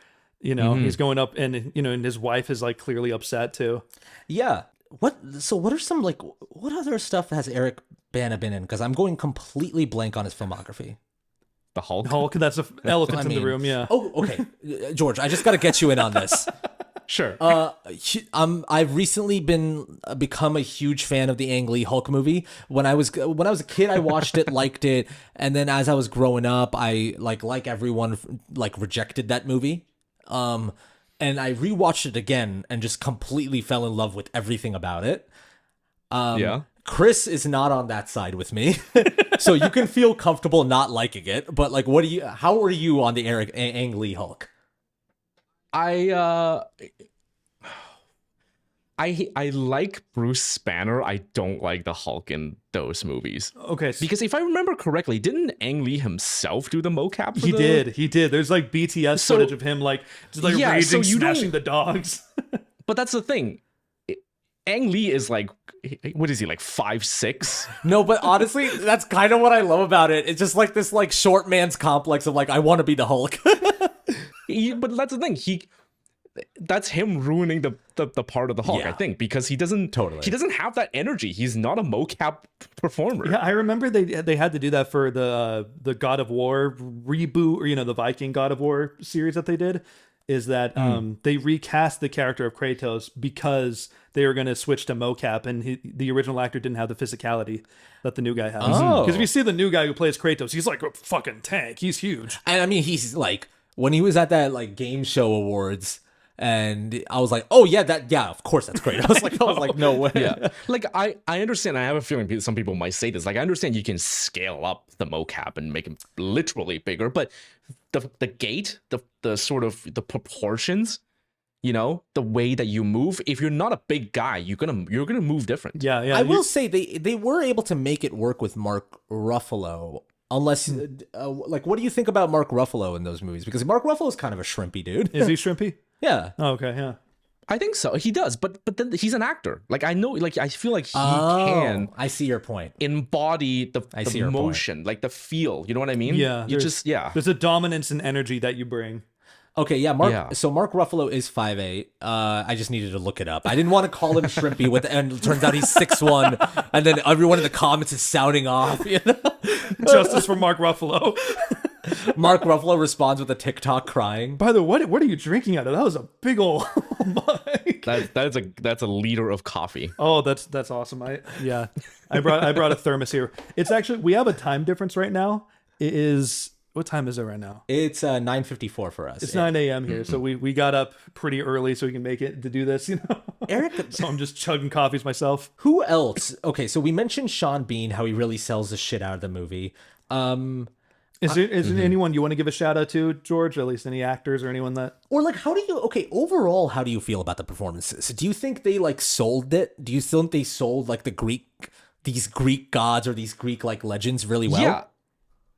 You know, he's going up, and you know, and his wife is like clearly upset too. Yeah. What are some like, what other stuff has Eric Bana been in? Because I'm going completely blank on his filmography. the Hulk. Hulk, that's an elephant in the room. Yeah. Oh, okay. George, I just got to get you in on this. Sure. I've recently become a huge fan of the Ang Lee Hulk movie. When I was a kid, I watched it, liked it, and then as I was growing up, I like everyone like rejected that movie. And I rewatched it again and just completely fell in love with everything about it. Yeah. Chris is not on that side with me, so you can feel comfortable not liking it. But like, how are you on the Ang Lee Hulk? I like Bruce Banner. I don't like the Hulk in those movies. Okay. Because if I remember correctly, didn't Ang Lee himself do the mocap? For He did. There's like BTS footage of him like just like raging, smashing the dogs. But that's the thing. Ang Lee is like what is he, like 5'6"? No, but honestly, that's kind of what I love about it. It's just like this like short man's complex of like, I want to be the Hulk. But that's the thing. That's him ruining the part of the Hulk, Yeah. I think, because he doesn't have that energy. He's not a mocap performer. Yeah, I remember they had to do that for the God of War reboot, or the Viking God of War series that they did. Is that they recast the character of Kratos because they were going to switch to mocap, and the original actor didn't have the physicality that the new guy has. Oh. Because if you see the new guy who plays Kratos, he's like a fucking tank. He's huge. And I mean, he's like, when he was at that like game show awards, and I was like, oh yeah, of course that's great. I was like, no way. Yeah. Like, I understand. I have a feeling some people might say this. Like, I understand you can scale up the mocap and make him literally bigger, but the gait, the sort of the proportions, the way that you move, if you're not a big guy, you're gonna move different. Yeah. I will say they were able to make it work with Mark Ruffalo. Unless, like, what do you think about Mark Ruffalo in those movies? Because Mark Ruffalo is kind of a shrimpy dude. Is he shrimpy? Yeah. Oh, okay, yeah. I think so. He does, but then he's an actor. Like, I know, like, I feel like he can. I see your point. Embody the your motion, like the feel. You know what I mean? Yeah. There's a dominance and energy that you bring. Okay, yeah, So Mark Ruffalo is 5'8". I just needed to look it up. I didn't want to call him shrimpy and it turns out he's 6'1", and then everyone in the comments is sounding off. Justice for Mark Ruffalo. Mark Ruffalo responds with a TikTok crying. By the way, what are you drinking out of? That was a big old mic. That's a liter of coffee. Oh, that's awesome. I brought a thermos here. It's actually, we have a time difference right now. It is, what time is it right now? It's 9:54 for us. It's 9 a.m. here, so we got up pretty early so we can make it to do this, Eric, so I'm just chugging coffees myself. who else? Okay, so we mentioned Sean Bean, how he really sells the shit out of the movie. Is there anyone you want to give a shout out to, George? Or at least any actors or anyone that... Or like, overall, how do you feel about the performances? Do you think they like sold it? Do you still think they sold like these Greek gods or these Greek like legends really well? Yeah.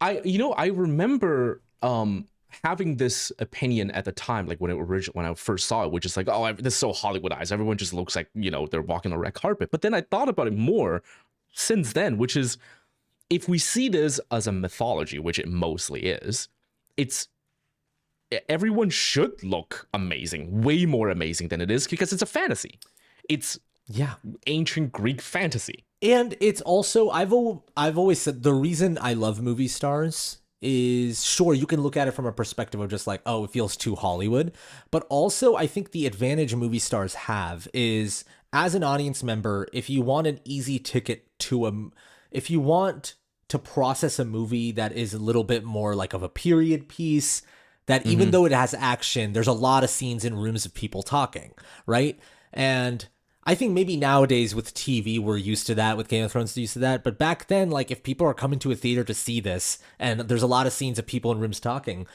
I remember having this opinion at the time, like when I first saw it, which is like, oh, this is so Hollywoodized. Everyone just looks like, they're walking on a red carpet. But then I thought about it more since then, which is, if we see this as a mythology, which it mostly is, everyone should look amazing, way more amazing than it is, because it's a fantasy. It's ancient Greek fantasy. And it's also, I've always said, the reason I love movie stars is, sure, you can look at it from a perspective of just like, oh, it feels too Hollywood. But also, I think the advantage movie stars have is, as an audience member, if you want an easy ticket to if you want to process a movie that is a little bit more like of a period piece, that even though it has action, there's a lot of scenes in rooms of people talking, right? And I think maybe nowadays with TV, we're used to that, with Game of Thrones, used to that. But back then, like, if people are coming to a theater to see this, and there's a lot of scenes of people in rooms talking,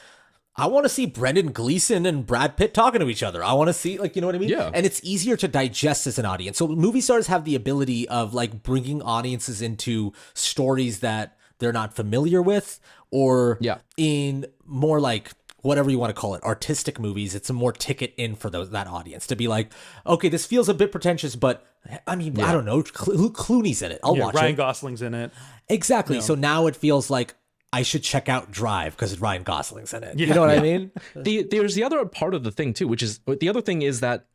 I want to see Brendan Gleeson and Brad Pitt talking to each other. I want to see, like, you know what I mean? Yeah. And it's easier to digest as an audience. So movie stars have the ability of, like, bringing audiences into stories that they're not familiar with, or in more like, whatever you want to call it, artistic movies, it's a more ticket in for that audience to be like, okay, this feels a bit pretentious, but I mean, I don't know, Clooney's in it. I'll watch Ryan it. Gosling's in it. Exactly. So now it feels like I should check out Drive because Ryan Gosling's in it. You know what I mean? There's the other part of the thing too, which is, the other thing is that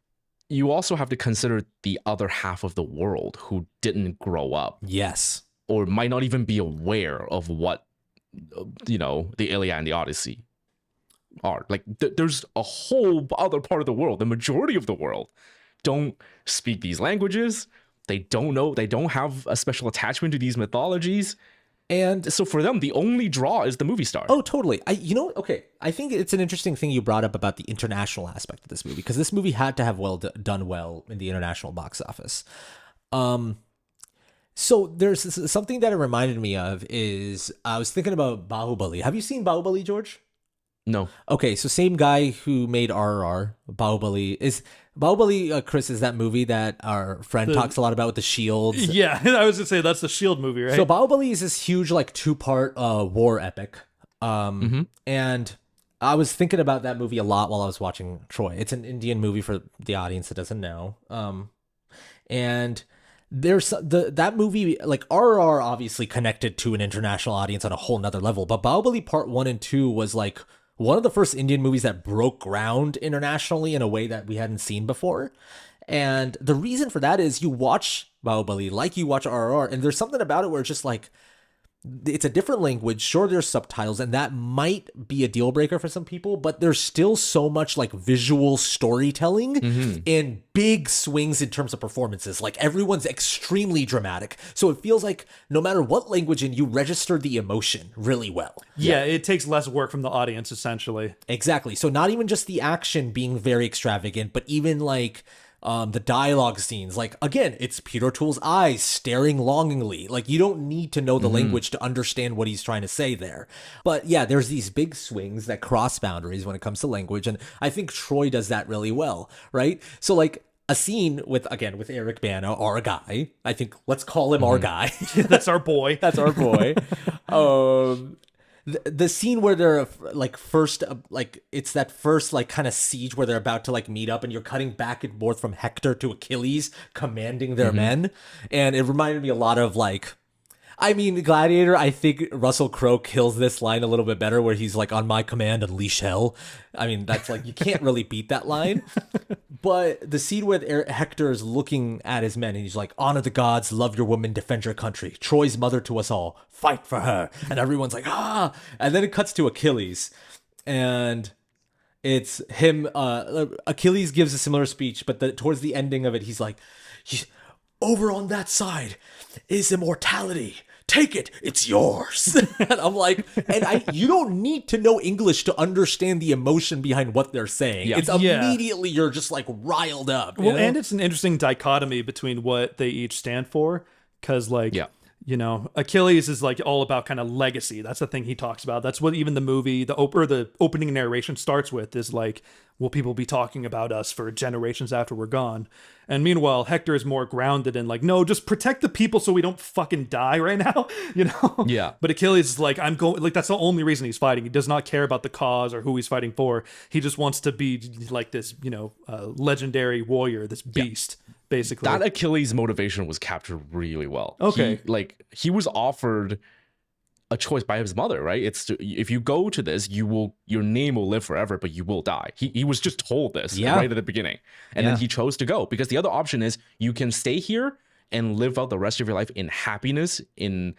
you also have to consider the other half of the world who didn't grow up. Yes. Or might not even be aware of what, the Iliad and the Odyssey are. Like, there's a whole other part of the world. The majority of the world don't speak these languages. They don't know. They don't have a special attachment to these mythologies. And so for them, the only draw is the movie star. Oh, totally. I think it's an interesting thing you brought up about the international aspect of this movie, because this movie had to have done well in the international box office. So there's something that it reminded me of is, I was thinking about Bahubali. Have you seen Bahubali, George? No. Okay, so same guy who made RRR. Bahubali, Chris, is that movie that our friend talks a lot about with the shields. Yeah, I was gonna say that's the Shield movie, right? So Bahubali is this huge, like, 2-part war epic. And I was thinking about that movie a lot while I was watching Troy. It's an Indian movie for the audience that doesn't know. And there's that movie, like RRR obviously connected to an international audience on a whole nother level, but Bahubali Part 1 and 2 was like one of the first Indian movies that broke ground internationally in a way that we hadn't seen before. And the reason for that is you watch Bahubali like you watch RRR, and there's something about it where it's just like, it's a different language. Sure, there's subtitles, and that might be a deal breaker for some people, but there's still so much like visual storytelling and big swings in terms of performances. Like everyone's extremely dramatic. So it feels like no matter what language and you register the emotion really well. Yeah, it takes less work from the audience, essentially. Exactly. So not even just the action being very extravagant, but even like the dialogue scenes, like again, it's Peter O'Toole's eyes staring longingly. Like you don't need to know the language to understand what he's trying to say there. But yeah, there's these big swings that cross boundaries when it comes to language, and I think Troy does that really well, right? So like a scene with Eric Bana, our guy. I think let's call him our guy. That's our boy. That's our boy. The scene where they're like first, like it's that first like kind of siege where they're about to like meet up, and you're cutting back and forth from Hector to Achilles commanding their men, and it reminded me a lot of like, I mean, Gladiator. I think Russell Crowe kills this line a little bit better, where he's like, "On my command, unleash hell." I mean, that's like you can't really beat that line. But the scene where Hector is looking at his men and he's like, "Honor the gods, love your woman, defend your country. Troy's mother to us all. Fight for her." And everyone's like, "Ah!" And then it cuts to Achilles, and it's him. Achilles gives a similar speech, but towards the ending of it, he's like, "Over on that side is immortality. Take it, it's yours." And I'm like, you don't need to know English to understand the emotion behind what they're saying. Yeah. It's immediately you're just like riled up. Well, and it's an interesting dichotomy between what they each stand for, because like, you know, Achilles is like all about kind of legacy. That's the thing he talks about. That's what even the movie, the opening narration starts with, is like, will people be talking about us for generations after we're gone? And meanwhile, Hector is more grounded in like, no, just protect the people so we don't fucking die right now, you know? Yeah. But Achilles is like, I'm going, like, that's the only reason he's fighting. He does not care about the cause or who he's fighting for. He just wants to be like this, you know, legendary warrior, this beast, basically. That Achilles motivation was captured really well. Okay. He was offered a choice by his mother, right? It's if you go to this, your name will live forever, but you will die. He was just told this right at the beginning, and then he chose to go, because the other option is you can stay here and live out the rest of your life in happiness, in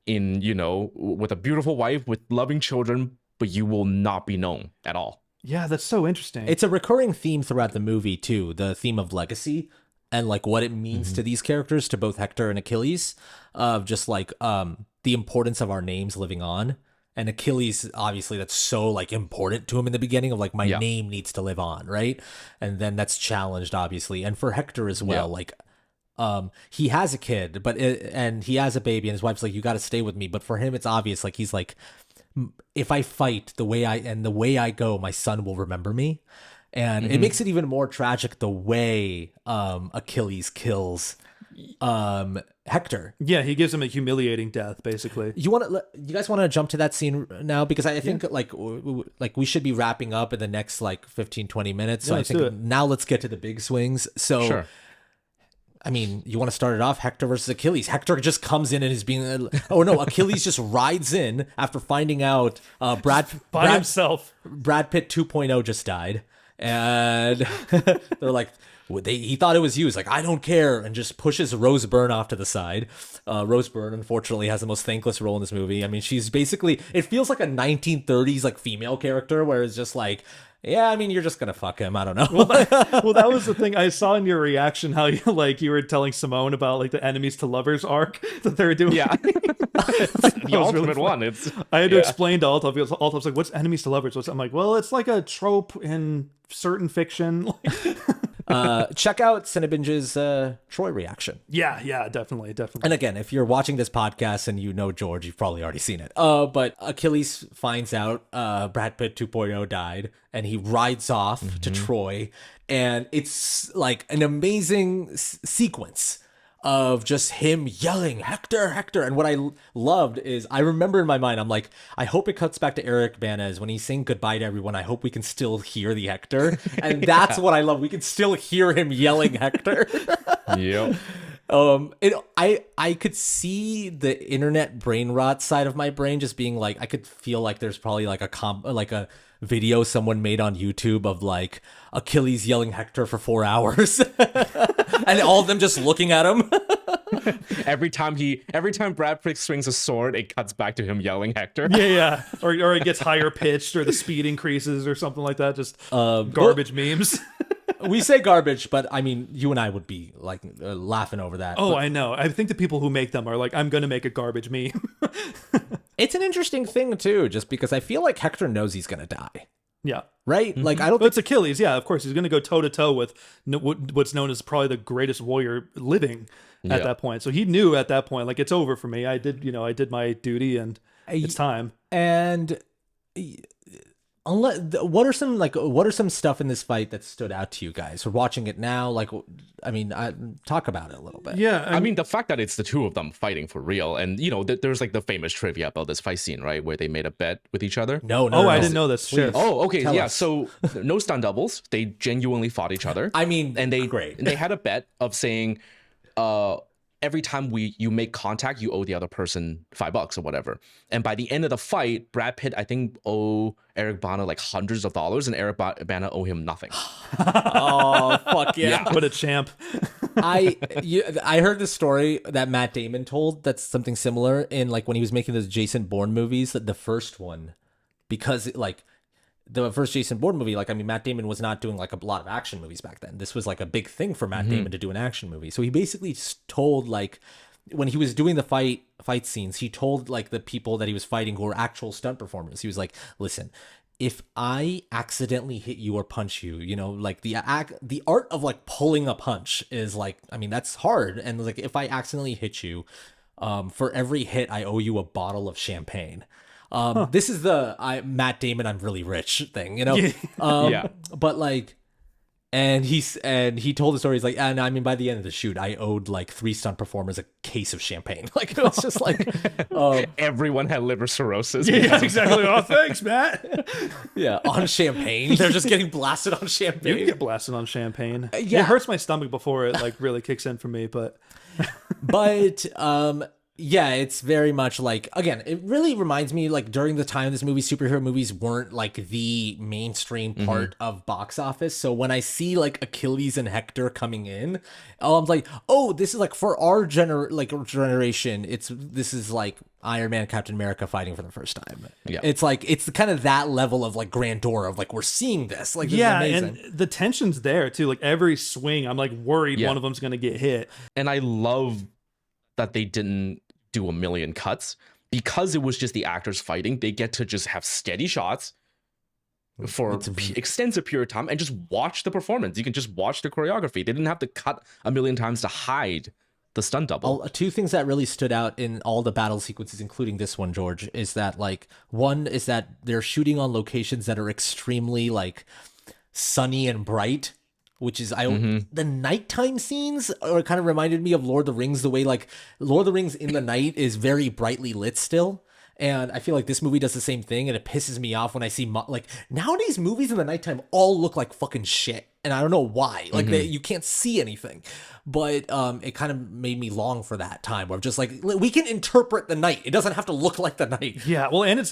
you know, with a beautiful wife, with loving children, but you will not be known at all. Yeah, that's so interesting. It's a recurring theme throughout the movie too, the theme of legacy and like what it means to these characters, to both Hector and Achilles, of just like the importance of our names living on. And Achilles, obviously, that's so like important to him in the beginning, of like, my name needs to live on, right? And then that's challenged, obviously. And for Hector as well, like he has a kid, and he has a baby, and his wife's like, "You got to stay with me." But for him, it's obvious, like he's like, if I fight the way I go, my son will remember me. And it makes it even more tragic the way Achilles kills Hector. Yeah, he gives him a humiliating death, basically. You guys want to jump to that scene now, because I think like we should be wrapping up in the next like 15-20 minutes. So I think now let's get to the big swings. So Sure. I mean, you want to start it off, Hector versus Achilles. Hector just comes in and is being... Oh, no, Achilles just rides in after finding out himself. Brad Pitt 2.0 just died. And they're like... he thought it was you. He's like, "I don't care," and just pushes Rose Byrne off to the side. Rose Byrne, unfortunately, has the most thankless role in this movie. I mean, she's basically... It feels like a 1930s like female character, where it's just like... Yeah, I mean, you're just gonna fuck him. I don't know. Well, that was the thing I saw in your reaction, how you were telling Simone about like the enemies to lovers arc that they were doing. Yeah, the ultimate one. I had to explain to Altaf, because Altaf's like, "What's enemies to lovers?" I'm like, "Well, it's like a trope in certain fiction." Check out CineBinge's Troy reaction. Yeah, definitely. And again, if you're watching this podcast and you know George, you've probably already seen it. But Achilles finds out Brad Pitt 2.0 died, and he rides off to Troy, and it's like an amazing sequence of just him yelling, "Hector, Hector." And what I loved is, I remember in my mind, I'm like, I hope it cuts back to Eric Bana when he's saying goodbye to everyone. I hope we can still hear the Hector. And that's what I love. We can still hear him yelling Hector. Yep. I could see the internet brain rot side of my brain just being like, I could feel like there's probably like a video someone made on YouTube of like Achilles yelling Hector for 4 hours, and all of them just looking at him. Every time Brad Pitt swings a sword, it cuts back to him yelling Hector. Yeah. Or it gets higher pitched, or the speed increases, or something like that. Just garbage memes. We say garbage, but I mean, you and I would be like laughing over that. Oh, I know. I think the people who make them are like, I'm going to make a garbage meme. It's an interesting thing too, just because I feel like Hector knows he's gonna die. Yeah. Right? Like, I don't But think it's Achilles. Yeah, of course. He's going to go toe to toe with what's known as probably the greatest warrior living at that point. So he knew at that point, like, it's over for me. I did my duty, and it's time. And what are some stuff in this fight that stood out to you guys? We're watching it now. Like, I mean, talk about it a little bit. Yeah. I mean, the fact that it's the two of them fighting for real, and there's like the famous trivia about this fight scene, right, where they made a bet with each other. No. I didn't know this. Shit. Oh, okay, Tell yeah. us. So no stunt doubles. They genuinely fought each other. I mean, and they great. They had a bet of saying, every time you make contact, you owe the other person $5 or whatever. And by the end of the fight, Brad Pitt, I think, owe Eric Bana like hundreds of dollars, and Eric Bana owe him nothing. Oh, fuck yeah. What a champ. I heard this story that Matt Damon told that's something similar in like when he was making those Jason Bourne movies, that the first one, because like the first Jason Bourne movie, like, I mean, Matt Damon was not doing like a lot of action movies back then. This was like a big thing for Matt Damon to do an action movie. So he basically just told, like, when he was doing the fight scenes, he told like the people that he was fighting who were actual stunt performers, he was like, listen, if I accidentally hit you or punch you, like the art of like pulling a punch is like, I mean, that's hard. And like, if I accidentally hit you, for every hit, I owe you a bottle of champagne. This is the Matt Damon, I'm really rich thing, Yeah. But like, and he told the story. He's like, and I mean, by the end of the shoot, I owed like 3 stunt performers a case of champagne. Like, it was just like, Everyone had liver cirrhosis. Yeah, exactly. Oh, thanks, Matt. yeah, on champagne. They're just getting blasted on You champagne. can get blasted on champagne. Yeah. It hurts my stomach before it like really kicks in for me, but But yeah, it's very much like, again, it really reminds me like during the time of this movie, superhero movies weren't like the mainstream part of box office. So when I see like Achilles and Hector coming in, I'm like, oh, this is like for our generation. This is like Iron Man, Captain America fighting for the first time. Yeah. It's like, it's kind of that level of like grandeur of like, we're seeing this. Like, this is amazing. and the tension's there too. Like every swing, I'm like worried one of them's gonna get hit. And I love that they didn't do a million cuts, because it was just the actors fighting. They get to just have steady shots for extensive period of time and just watch the performance. You can just watch the choreography. They didn't have to cut a million times to hide the stunt double. 2 things that really stood out in all the battle sequences, including this one, George, is that like, one is that they're shooting on locations that are extremely like sunny and bright, which is the nighttime scenes are kind of reminded me of Lord of the Rings, the way like Lord of the Rings in the night is very brightly lit still. And I feel like this movie does the same thing, and it pisses me off when I see like nowadays movies in the nighttime all look like fucking shit, and I don't know why. Like you can't see anything, but it kind of made me long for that time where I'm just like, we can interpret the night. It doesn't have to look like the night. Yeah, well, and it's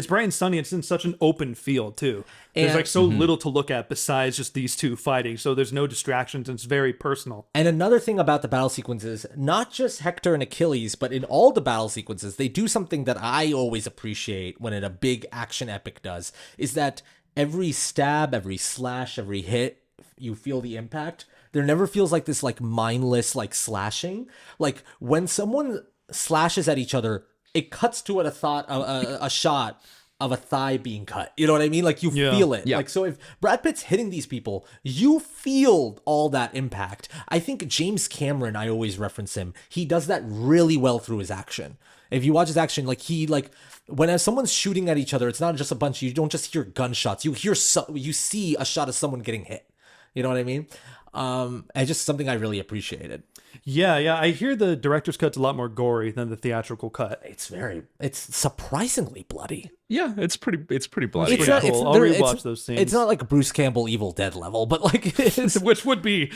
bright and sunny. It's in such an open field too. There's like so little to look at besides just these two fighting. So there's no distractions, and it's very personal. And another thing about the battle sequences, not just Hector and Achilles, but in all the battle sequences, they do something that I always appreciate when a big action epic does, is that every stab, every slash, every hit, you feel the impact. There never feels like this like mindless like slashing. Like when someone slashes at each other, it cuts to a shot of a thigh being cut. You know what I mean? Like you feel it. Yeah. Like, so if Brad Pitt's hitting these people, you feel all that impact. I think James Cameron, I always reference him, he does that really well through his action. If you watch his action, like when someone's shooting at each other, it's not just a bunch. You don't just hear gunshots. You see a shot of someone getting hit. You know what I mean? And just something I really appreciated. Yeah. I hear the director's cut's a lot more gory than the theatrical cut. It's surprisingly bloody. Yeah, it's pretty bloody. It's pretty cool. I'll rewatch those scenes. It's not like Bruce Campbell Evil Dead level, but like which would be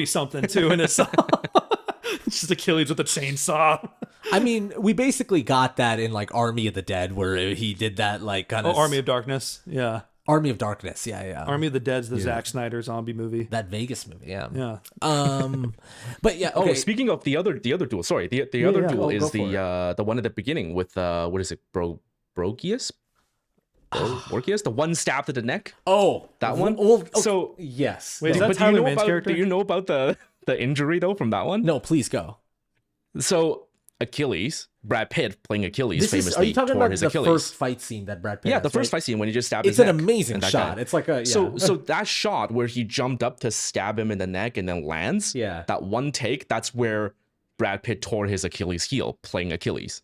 something too in itself. slices Achilles with a chainsaw. I mean, we basically got that in like Army of the Dead, where he did that like kind of Army of Darkness. Yeah. Army of Darkness. Yeah. Army of the Dead's the Zack Snyder zombie movie. That Vegas movie. Yeah. Yeah. But yeah. Okay. Oh, speaking of the other duel, sorry, the other duel is go for the one at the beginning with what is it, Brogius? Orkius, the one stabbed to the neck. Oh, that one. Okay. So yes. Wait, is No. that Tyler Mane's about, character? do you know about the injury though from that one? No, please go. So Achilles, Brad Pitt playing Achilles, famously are you talking tore about his the Achilles. first fight scene that Brad Pitt Yeah, has, the first right? fight scene when he just stabbed It's his an neck amazing and that shot. guy. It's like a So that shot where he jumped up to stab him in the neck and then lands. Yeah. That one take, that's where Brad Pitt tore his Achilles heel playing Achilles.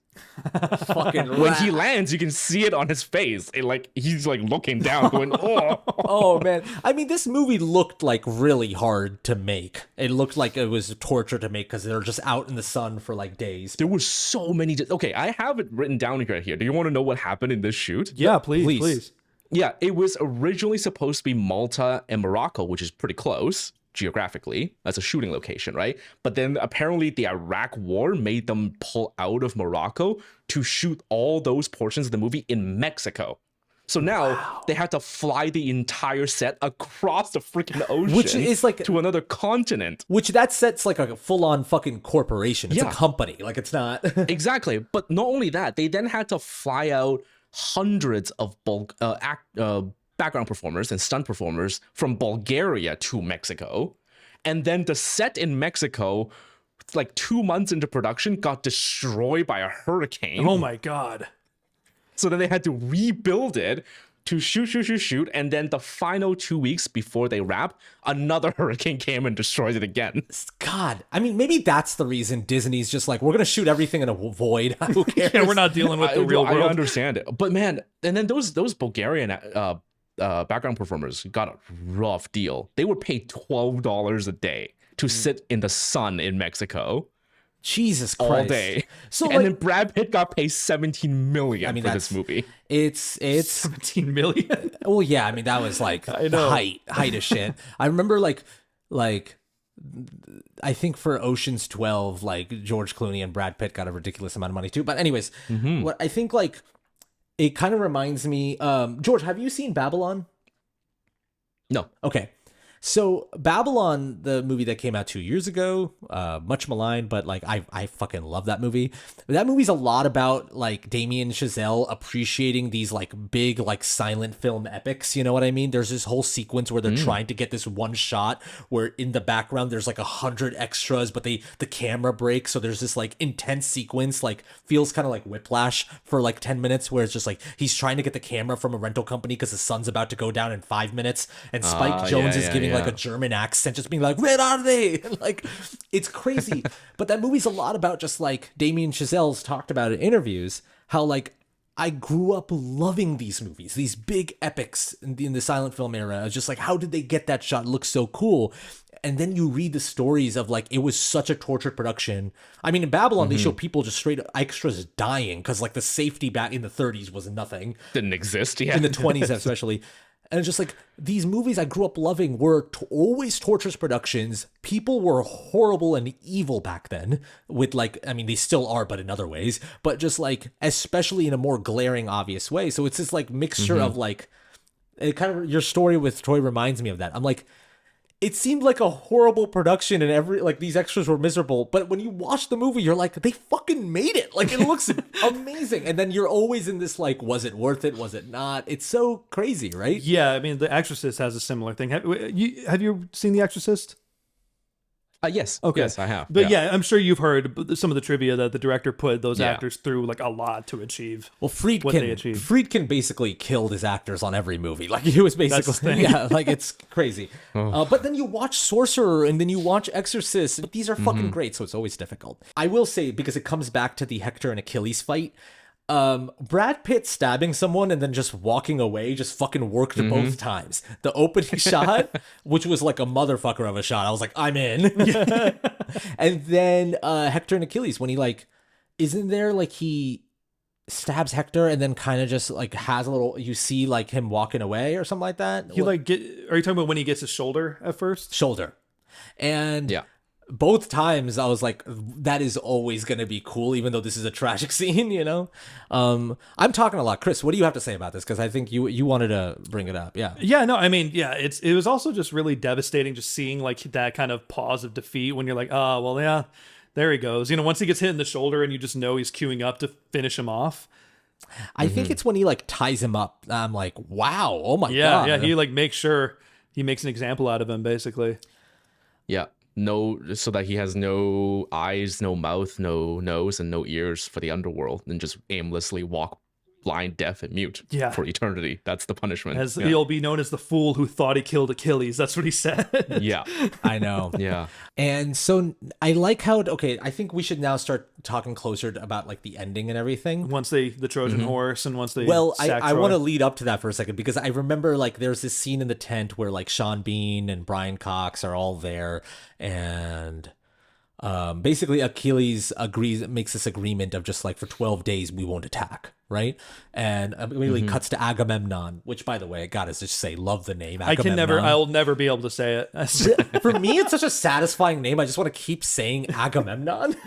fucking When he lands, you can see it on his face. He's like looking down, going, "Oh, Oh man, I mean, this movie looked like really hard to make. It looked like it was torture to make because they're just out in the sun for like days. there were so many." Okay, I have it written down right here. Do you want to know what happened in this shoot? Yeah, please. Yeah, it was originally supposed to be Malta and Morocco, which is pretty close geographically as a shooting location, right? But then apparently the Iraq War made them pull out of Morocco to shoot all those portions of the movie in Mexico. So now they had to fly the entire set across the freaking ocean, Which is like to another continent. Which that set's like a full-on fucking corporation. It's Yeah. a company. Like it's not. Exactly. But not only that, they then had to fly out hundreds of background performers and stunt performers from Bulgaria to Mexico. And then the set in Mexico, like 2 months into production, got destroyed by a hurricane. Oh my god. So then they had to rebuild it to shoot. And then the final 2 weeks before they wrap, another hurricane came and destroyed it again. God, I mean, maybe that's the reason Disney's just like, we're gonna shoot everything in a void. Who cares? Yeah, we're not dealing with the real I world. understand it. But man, and then those Bulgarian background performers got a rough deal. They were paid $12 a day to sit in the sun in Mexico Jesus Christ. all day. So and like, then Brad Pitt got paid $17 million for that's- this movie. it's 17 million. well, yeah. I mean, that was like the know. height of shit. I remember like I think for Ocean's 12, like George Clooney and Brad Pitt got a ridiculous amount of money too. But anyways, what I think like it kind of reminds me. George, have you seen Babylon? No. Okay. So Babylon, the movie that came out 2 years ago, much maligned, but like I fucking love that movie. That movie's a lot about like Damien Chazelle appreciating these like big like silent film epics. You know what I mean? There's this whole sequence where they're trying to get this one shot where in the background there's like 100 extras, but the camera breaks, so there's this like intense sequence, like feels kind of like Whiplash for like 10 minutes, where it's just like he's trying to get the camera from a rental company because the sun's about to go down in 5 minutes, and Spike Jones is giving like a German accent, just being like, where are they? Like, it's crazy. But that movie's a lot about just like Damien Chazelle's talked about in interviews, how like I grew up loving these movies, these big epics in the silent film era. It's just like, how did they get that shot? It looks so cool. And then you read the stories of like, it was such a tortured production. I mean, in Babylon, they show people just straight extras dying because like the safety back in the 30s was nothing. Didn't exist. Yeah. In the 20s especially. And it's just like, these movies I grew up loving were always torturous productions. People were horrible and evil back then with like, I mean, they still are, but in other ways, but just like, especially in a more glaring, obvious way. So it's this like mixture of like, it kind of, your story with Troy reminds me of that. I'm like, it seemed like a horrible production and every like these extras were miserable, but when you watch the movie you're like, they fucking made it. Like it looks amazing. And then you're always in this like, was it worth it, was it not? It's so crazy, right? Yeah, I mean, The Exorcist has a similar thing. Have you seen The Exorcist? Yes. Okay. Yes, I have. But yeah, I'm sure you've heard some of the trivia that the director put those Yeah. actors through like a lot to achieve. Well, what they achieved. Friedkin basically killed his actors on every movie. Like he was That's basically, the thing. yeah, like it's crazy. But then you watch Sorcerer and then you watch Exorcist. And these are fucking great, so it's always difficult. I will say, because it comes back to the Hector and Achilles fight, Brad Pitt stabbing someone and then just walking away just fucking worked both times. The opening shot, which was like a motherfucker of a shot, I was like, I'm in. And then Hector and Achilles, when he like, isn't there like he stabs Hector and then kind of just like has a little, you see like him walking away or something like that? Are you talking about when he gets his shoulder at first? Shoulder. And Yeah. both times I was like, that is always going to be cool, even though this is a tragic scene, you know? I'm talking a lot. Chris, what do you have to say about this? Because I think you wanted to bring it up. Yeah. Yeah, no, I mean, yeah, it was also just really devastating just seeing like that kind of pause of defeat when you're like, oh, well, yeah, there he goes. You know, once he gets hit in the shoulder and you just know he's queuing up to finish him off. I think it's when he like ties him up. I'm like, wow, oh my God. Yeah, he like makes sure he makes an example out of him, basically. Yeah. No, so that he has no eyes, no mouth, no nose, and no ears for the underworld, and just aimlessly walk blind, deaf, and mute for eternity. That's the punishment. As he'll be known as the fool who thought he killed Achilles. That's what he said. Yeah. I know. Yeah. And so I like how, okay, I think we should now start talking closer about like the ending and everything. Once the Trojan horse and once they I want to lead up to that for a second, because I remember like there's this scene in the tent where like Sean Bean and Brian Cox are all there, and basically Achilles makes this agreement of just like for 12 days we won't attack, right? And immediately cuts to Agamemnon, which, by the way, I gotta just say, love the name Agamemnon. I'll never be able to say it. For me, it's such a satisfying name. I just want to keep saying Agamemnon.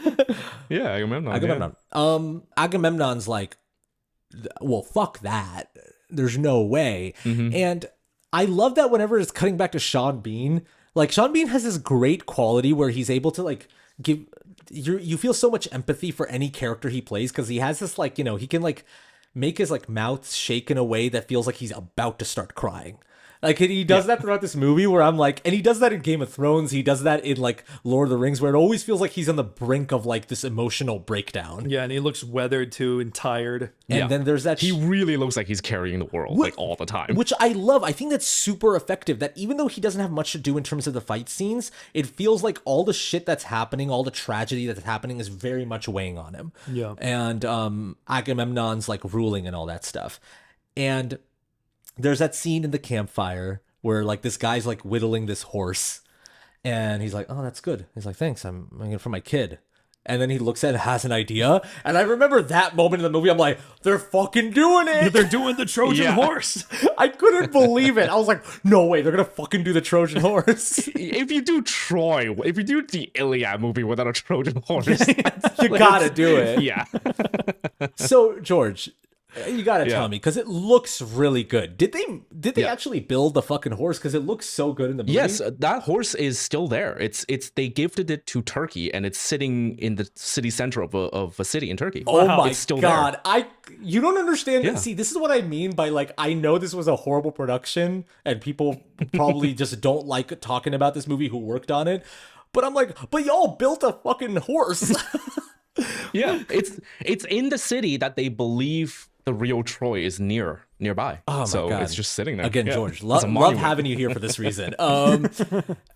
Yeah, Agamemnon. Agamemnon. Yeah. Agamemnon's like, well, fuck that. There's no way. And I love that whenever it's cutting back to Sean Bean, like Sean Bean has this great quality where he's able to like you feel so much empathy for any character he plays, because he has this like, you know, he can like make his like mouth shake in a way that feels like he's about to start crying. Like he does that throughout this movie where I'm like, and he does that in Game of Thrones. He does that in like Lord of the Rings, where it always feels like he's on the brink of like this emotional breakdown. Yeah, and he looks weathered too and tired. And then there's that. He really looks like he's carrying the world like all the time. Which I love. I think that's super effective. That even though he doesn't have much to do in terms of the fight scenes, it feels like all the shit that's happening, all the tragedy that's happening is very much weighing on him. Yeah. And Agamemnon's like ruling and all that stuff. And there's that scene in the campfire where like this guy's like whittling this horse, and he's like, oh, that's good. He's like, thanks, I'm making it for my kid. And then he looks at it and has an idea. And I remember that moment in the movie, I'm like, they're fucking doing it. They're doing the Trojan horse. I couldn't believe it. I was like, no way, they're going to fucking do the Trojan horse. If you do the Iliad movie without a Trojan horse, you gotta do it. Yeah. So, George, you gotta tell me, because it looks really good. Did they actually build the fucking horse? Because it looks so good in the movie. Yes, that horse is still there. It's they gifted it to Turkey, and it's sitting in the city center of a city in Turkey. Oh my it's still God. there. You don't understand. Yeah. See, this is what I mean by like, I know this was a horrible production and people probably just don't like talking about this movie who worked on it. But I'm like, but y'all built a fucking horse. Yeah, it's in the city that they believe the real Troy is nearby. Oh my so God. It's just sitting there. Again, yeah. George, love having you here for this reason.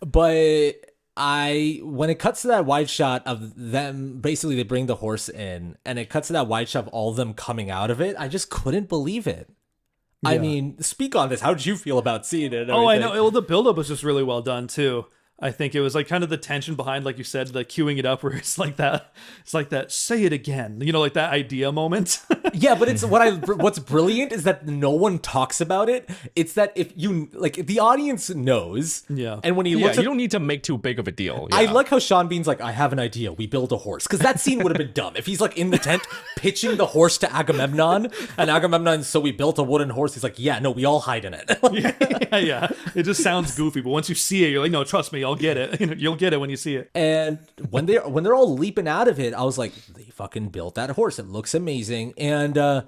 But when it cuts to that wide shot of them, basically they bring the horse in, and it cuts to that wide shot of all of them coming out of it, I just couldn't believe it. Yeah. I mean, speak on this. How did you feel about seeing it? Oh, I know. Well, the buildup was just really well done too. I think it was like kind of the tension behind, like you said, like queuing it up where it's like that, say it again, you know, like that idea moment. Yeah, but it's what's brilliant is that no one talks about it. It's that if you like, the audience knows. Yeah. And when he looks, you don't need to make too big of a deal. Yeah. I like how Sean Bean's like, I have an idea. We build a horse, because that scene would have been dumb if he's like in the tent pitching the horse to Agamemnon, and Agamemnon. So we built a wooden horse. He's like, yeah, no, we all hide in it. yeah. It just sounds goofy, but once you see it, you're like, no, trust me, I'll get it. You'll get it when you see it. And when they're all leaping out of it, I was like, they fucking built that horse. It looks amazing. And the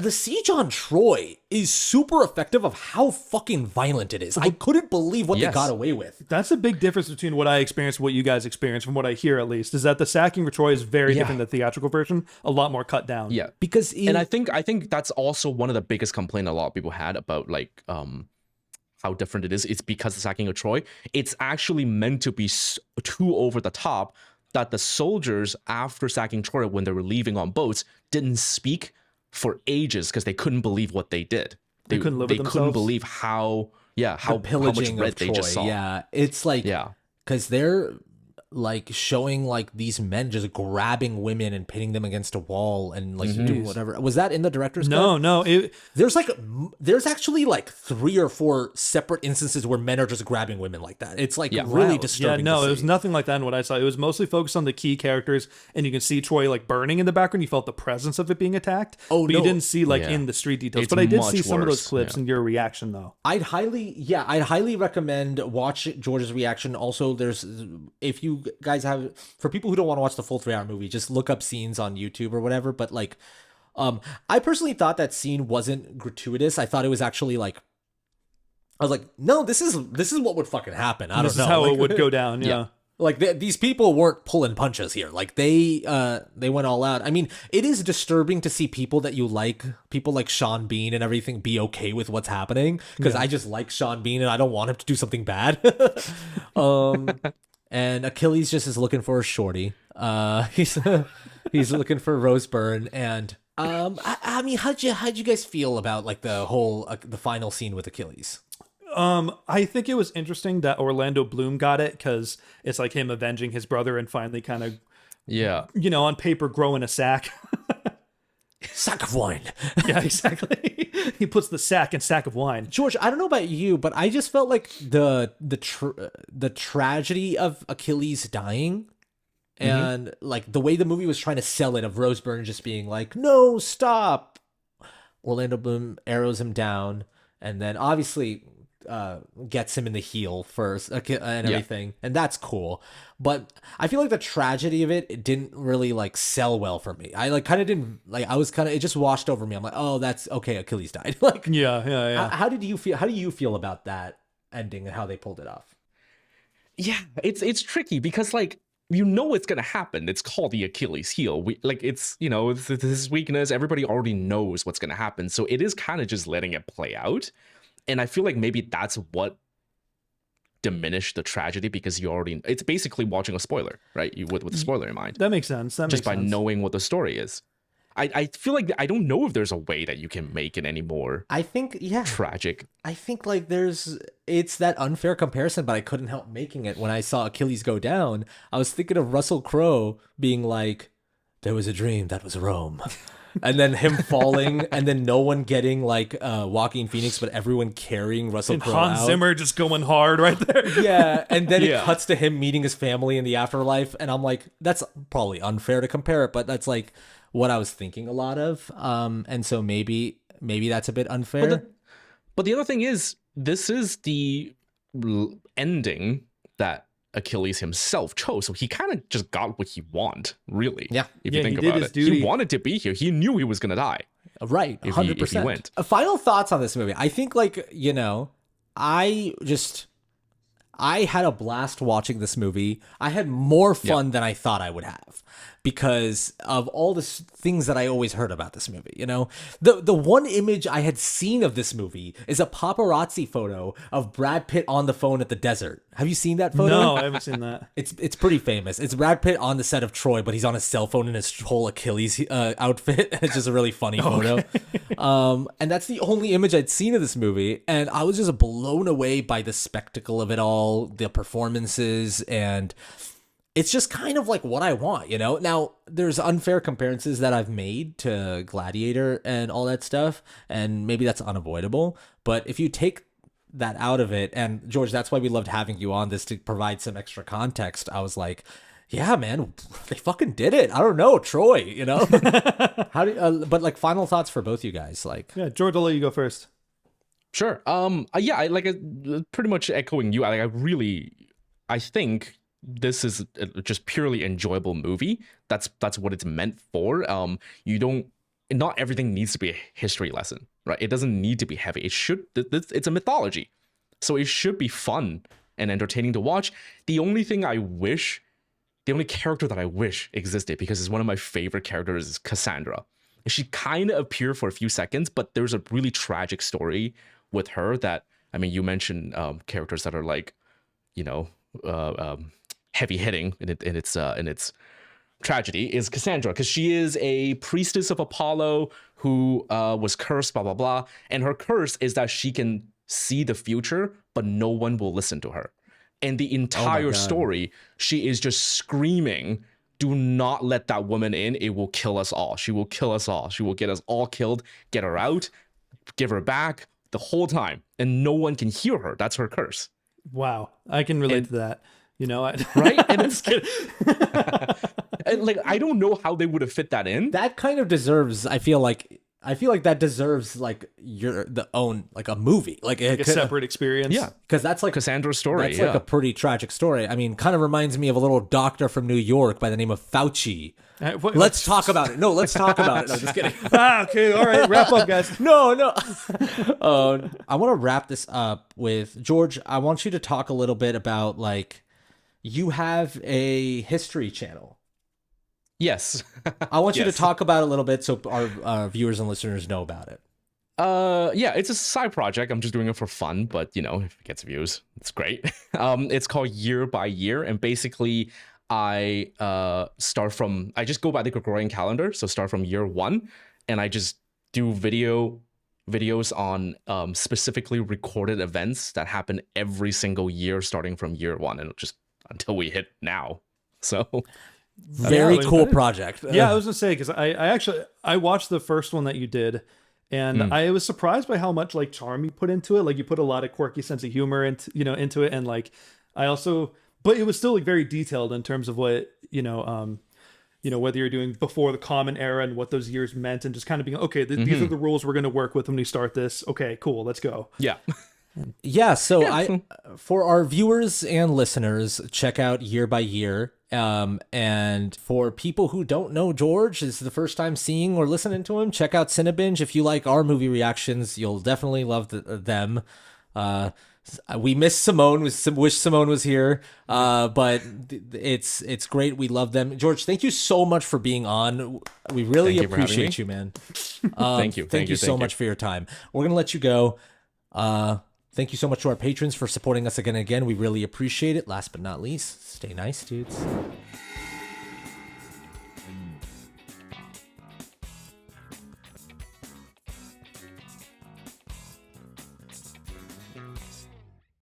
siege on Troy is super effective of how fucking violent it is. I couldn't believe what they got away with. That's a big difference between what I experienced and what you guys experienced, from what I hear at least, is that the sacking for Troy is very different than the theatrical version, a lot more cut down. Yeah. Because and I think that's also one of the biggest complaints a lot of people had about like how different it is. It's because the sacking of Troy, it's actually meant to be too over the top that the soldiers, after sacking Troy, when they were leaving on boats, didn't speak for ages because they couldn't believe what they did. They couldn't live with themselves. They couldn't believe how much red they just saw. Yeah, it's like, because they're like showing like these men just grabbing women and pinning them against a wall and like doing whatever. Was that in the director's cut? No. There's actually like 3 or 4 separate instances where men are just grabbing women like that. It's like really disturbing. Yeah, no, it was nothing like that in what I saw. It was mostly focused on the key characters, and you can see Troy like burning in the background. You felt the presence of it being attacked. But you didn't see like in the street details. It's but I did much see some of those worse, clips in your reaction though. I'd highly recommend watch George's reaction. Also, if you guys have, for people who don't want to watch the full 3-hour movie, just look up scenes on YouTube or whatever. But like, I personally thought that scene wasn't gratuitous. I thought it was actually like, I was like, no, this is what would fucking happen. I don't know. This is how like, it would go down. Yeah. Like these people weren't pulling punches here. Like they went all out. I mean, it is disturbing to see people that you like, people like Sean Bean and everything, be okay with what's happening. Because I just like Sean Bean and I don't want him to do something bad. And Achilles just is looking for a shorty. He's looking for Rose Byrne. And I mean, how'd you guys feel about like the whole the final scene with Achilles? I think it was interesting that Orlando Bloom got it because it's like him avenging his brother and finally kind of, on paper growing a sack. Sack of wine. Yeah, exactly. He puts the sack in sack of wine. George, I don't know about you, but I just felt like the tragedy of Achilles dying and like the way the movie was trying to sell it, of Rose Byrne just being like, no, stop. Orlando Bloom arrows him down and then obviously gets him in the heel first and everything, and that's cool. But I feel like the tragedy of it didn't really like sell well for me. I like kind of didn't like. I was kind of, it just washed over me. I'm like, oh, that's okay. Achilles died. Like, yeah. How did you feel? How do you feel about that ending and how they pulled it off? Yeah, it's tricky because like, it's gonna happen. It's called the Achilles heel. It's his weakness. Everybody already knows what's gonna happen, so it is kind of just letting it play out. And I feel like maybe that's what diminished the tragedy, because it's basically watching a spoiler, right? You with a spoiler in mind. That makes sense. Just by knowing what the story is. I feel like I don't know if there's a way that you can make it any more tragic. I think like it's that unfair comparison, but I couldn't help making it when I saw Achilles go down. I was thinking of Russell Crowe being like, there was a dream that was Rome. And then him falling, and then no one getting like Joaquin Phoenix, but everyone carrying Russell Crowe out. Hans Zimmer just going hard right there. Yeah, and then it cuts to him meeting his family in the afterlife, and I'm like, that's probably unfair to compare it, but that's like what I was thinking a lot of. And so maybe that's a bit unfair. But the other thing is, this is the ending that Achilles himself chose, so he kind of just got what he wanted, really. Yeah, if you think about it, he wanted to be here. He knew he was gonna die. Right, 100%. If he went. Final thoughts on this movie? I think like I had a blast watching this movie. I had more fun than I thought I would have because of all the things that I always heard about this movie. The one image I had seen of this movie is a paparazzi photo of Brad Pitt on the phone at the desert. Have you seen that photo? No, I haven't seen that. It's pretty famous. It's Brad Pitt on the set of Troy, but he's on his cell phone in his whole Achilles outfit. It's just a really funny photo. And that's the only image I'd seen of this movie. And I was just blown away by the spectacle of it all, the performances, and it's just kind of like what I want, Now, there's unfair comparisons that I've made to Gladiator and all that stuff, and maybe that's unavoidable. But if you take that out of it, and George, that's why we loved having you on this, to provide some extra context. I was like, yeah, man, they fucking did it. I don't know, Troy, How do but like final thoughts for both you guys, like. Yeah, George, I'll let you go first. Sure. I pretty much echoing you. I think this is just purely enjoyable movie. That's what it's meant for. Not everything needs to be a history lesson, right? It doesn't need to be heavy. It's a mythology, so it should be fun and entertaining to watch. The only character that I wish existed, because it's one of my favorite characters, is Cassandra. She kind of appeared for a few seconds, but there's a really tragic story with her that, I mean, you mentioned characters that are like, heavy hitting in its tragedy, is Cassandra, because she is a priestess of Apollo who was cursed, blah blah blah, and her curse is that she can see the future, but no one will listen to her. And the entire God. story, she is just screaming, do not let that woman in. It will kill us all. She will kill us all. She will get us all killed. Get her out. Give her back. The whole time. And no one can hear her. That's her curse. Wow. I can relate to that. You know, Right? And it's and like, I don't know how they would have fit that in. That kind of deserves, I feel like that deserves like a movie, like a separate experience. Yeah. because that's like Cassandra's story. that's Yeah. like a pretty tragic story. I mean, kind of reminds me of a little doctor from New York by the name of Fauci. Let's talk about it. No, let's talk about it. No, just kidding. Okay, all right, wrap up, guys. No. I want to wrap this up with George. I want you to talk a little bit about like you have a history channel. Yes. I want you to Yes. talk about it a little bit so our viewers and listeners know about it. Yeah, it's a side project. I'm just doing it for fun, but you know, if it gets views, it's great. It's called Year by Year, and basically I just go by the Gregorian calendar, so start from year 1, and I just do videos on specifically recorded events that happen every single year starting from year 1 and just until we hit now. So Very Yeah, cool project. Yeah, I was gonna say because I watched the first one that you did, and I was surprised by how much like charm you put into it. Like you put a lot of quirky sense of humor into it, and like I also, but it was still like very detailed in terms of what whether you're doing before the Common Era and what those years meant, and just kind of being okay. These are the rules we're gonna work with when we start this. Okay, cool, let's go. yeah. Yeah, so for our viewers and listeners, check out Year by Year. And for people who don't know George, this is the first time seeing or listening to him, check out CineBinge. If you like our movie reactions, you'll definitely love them. We miss Simone. Wish Simone was here. But it's great. We love them. George, thank you so much for being on. We really Thank you for having appreciate me. you, man. Thank you. Thank you so much for your time. We're gonna let you go. Thank you so much to our patrons for supporting us again and again. We really appreciate it. Last but not least, stay nice, dudes.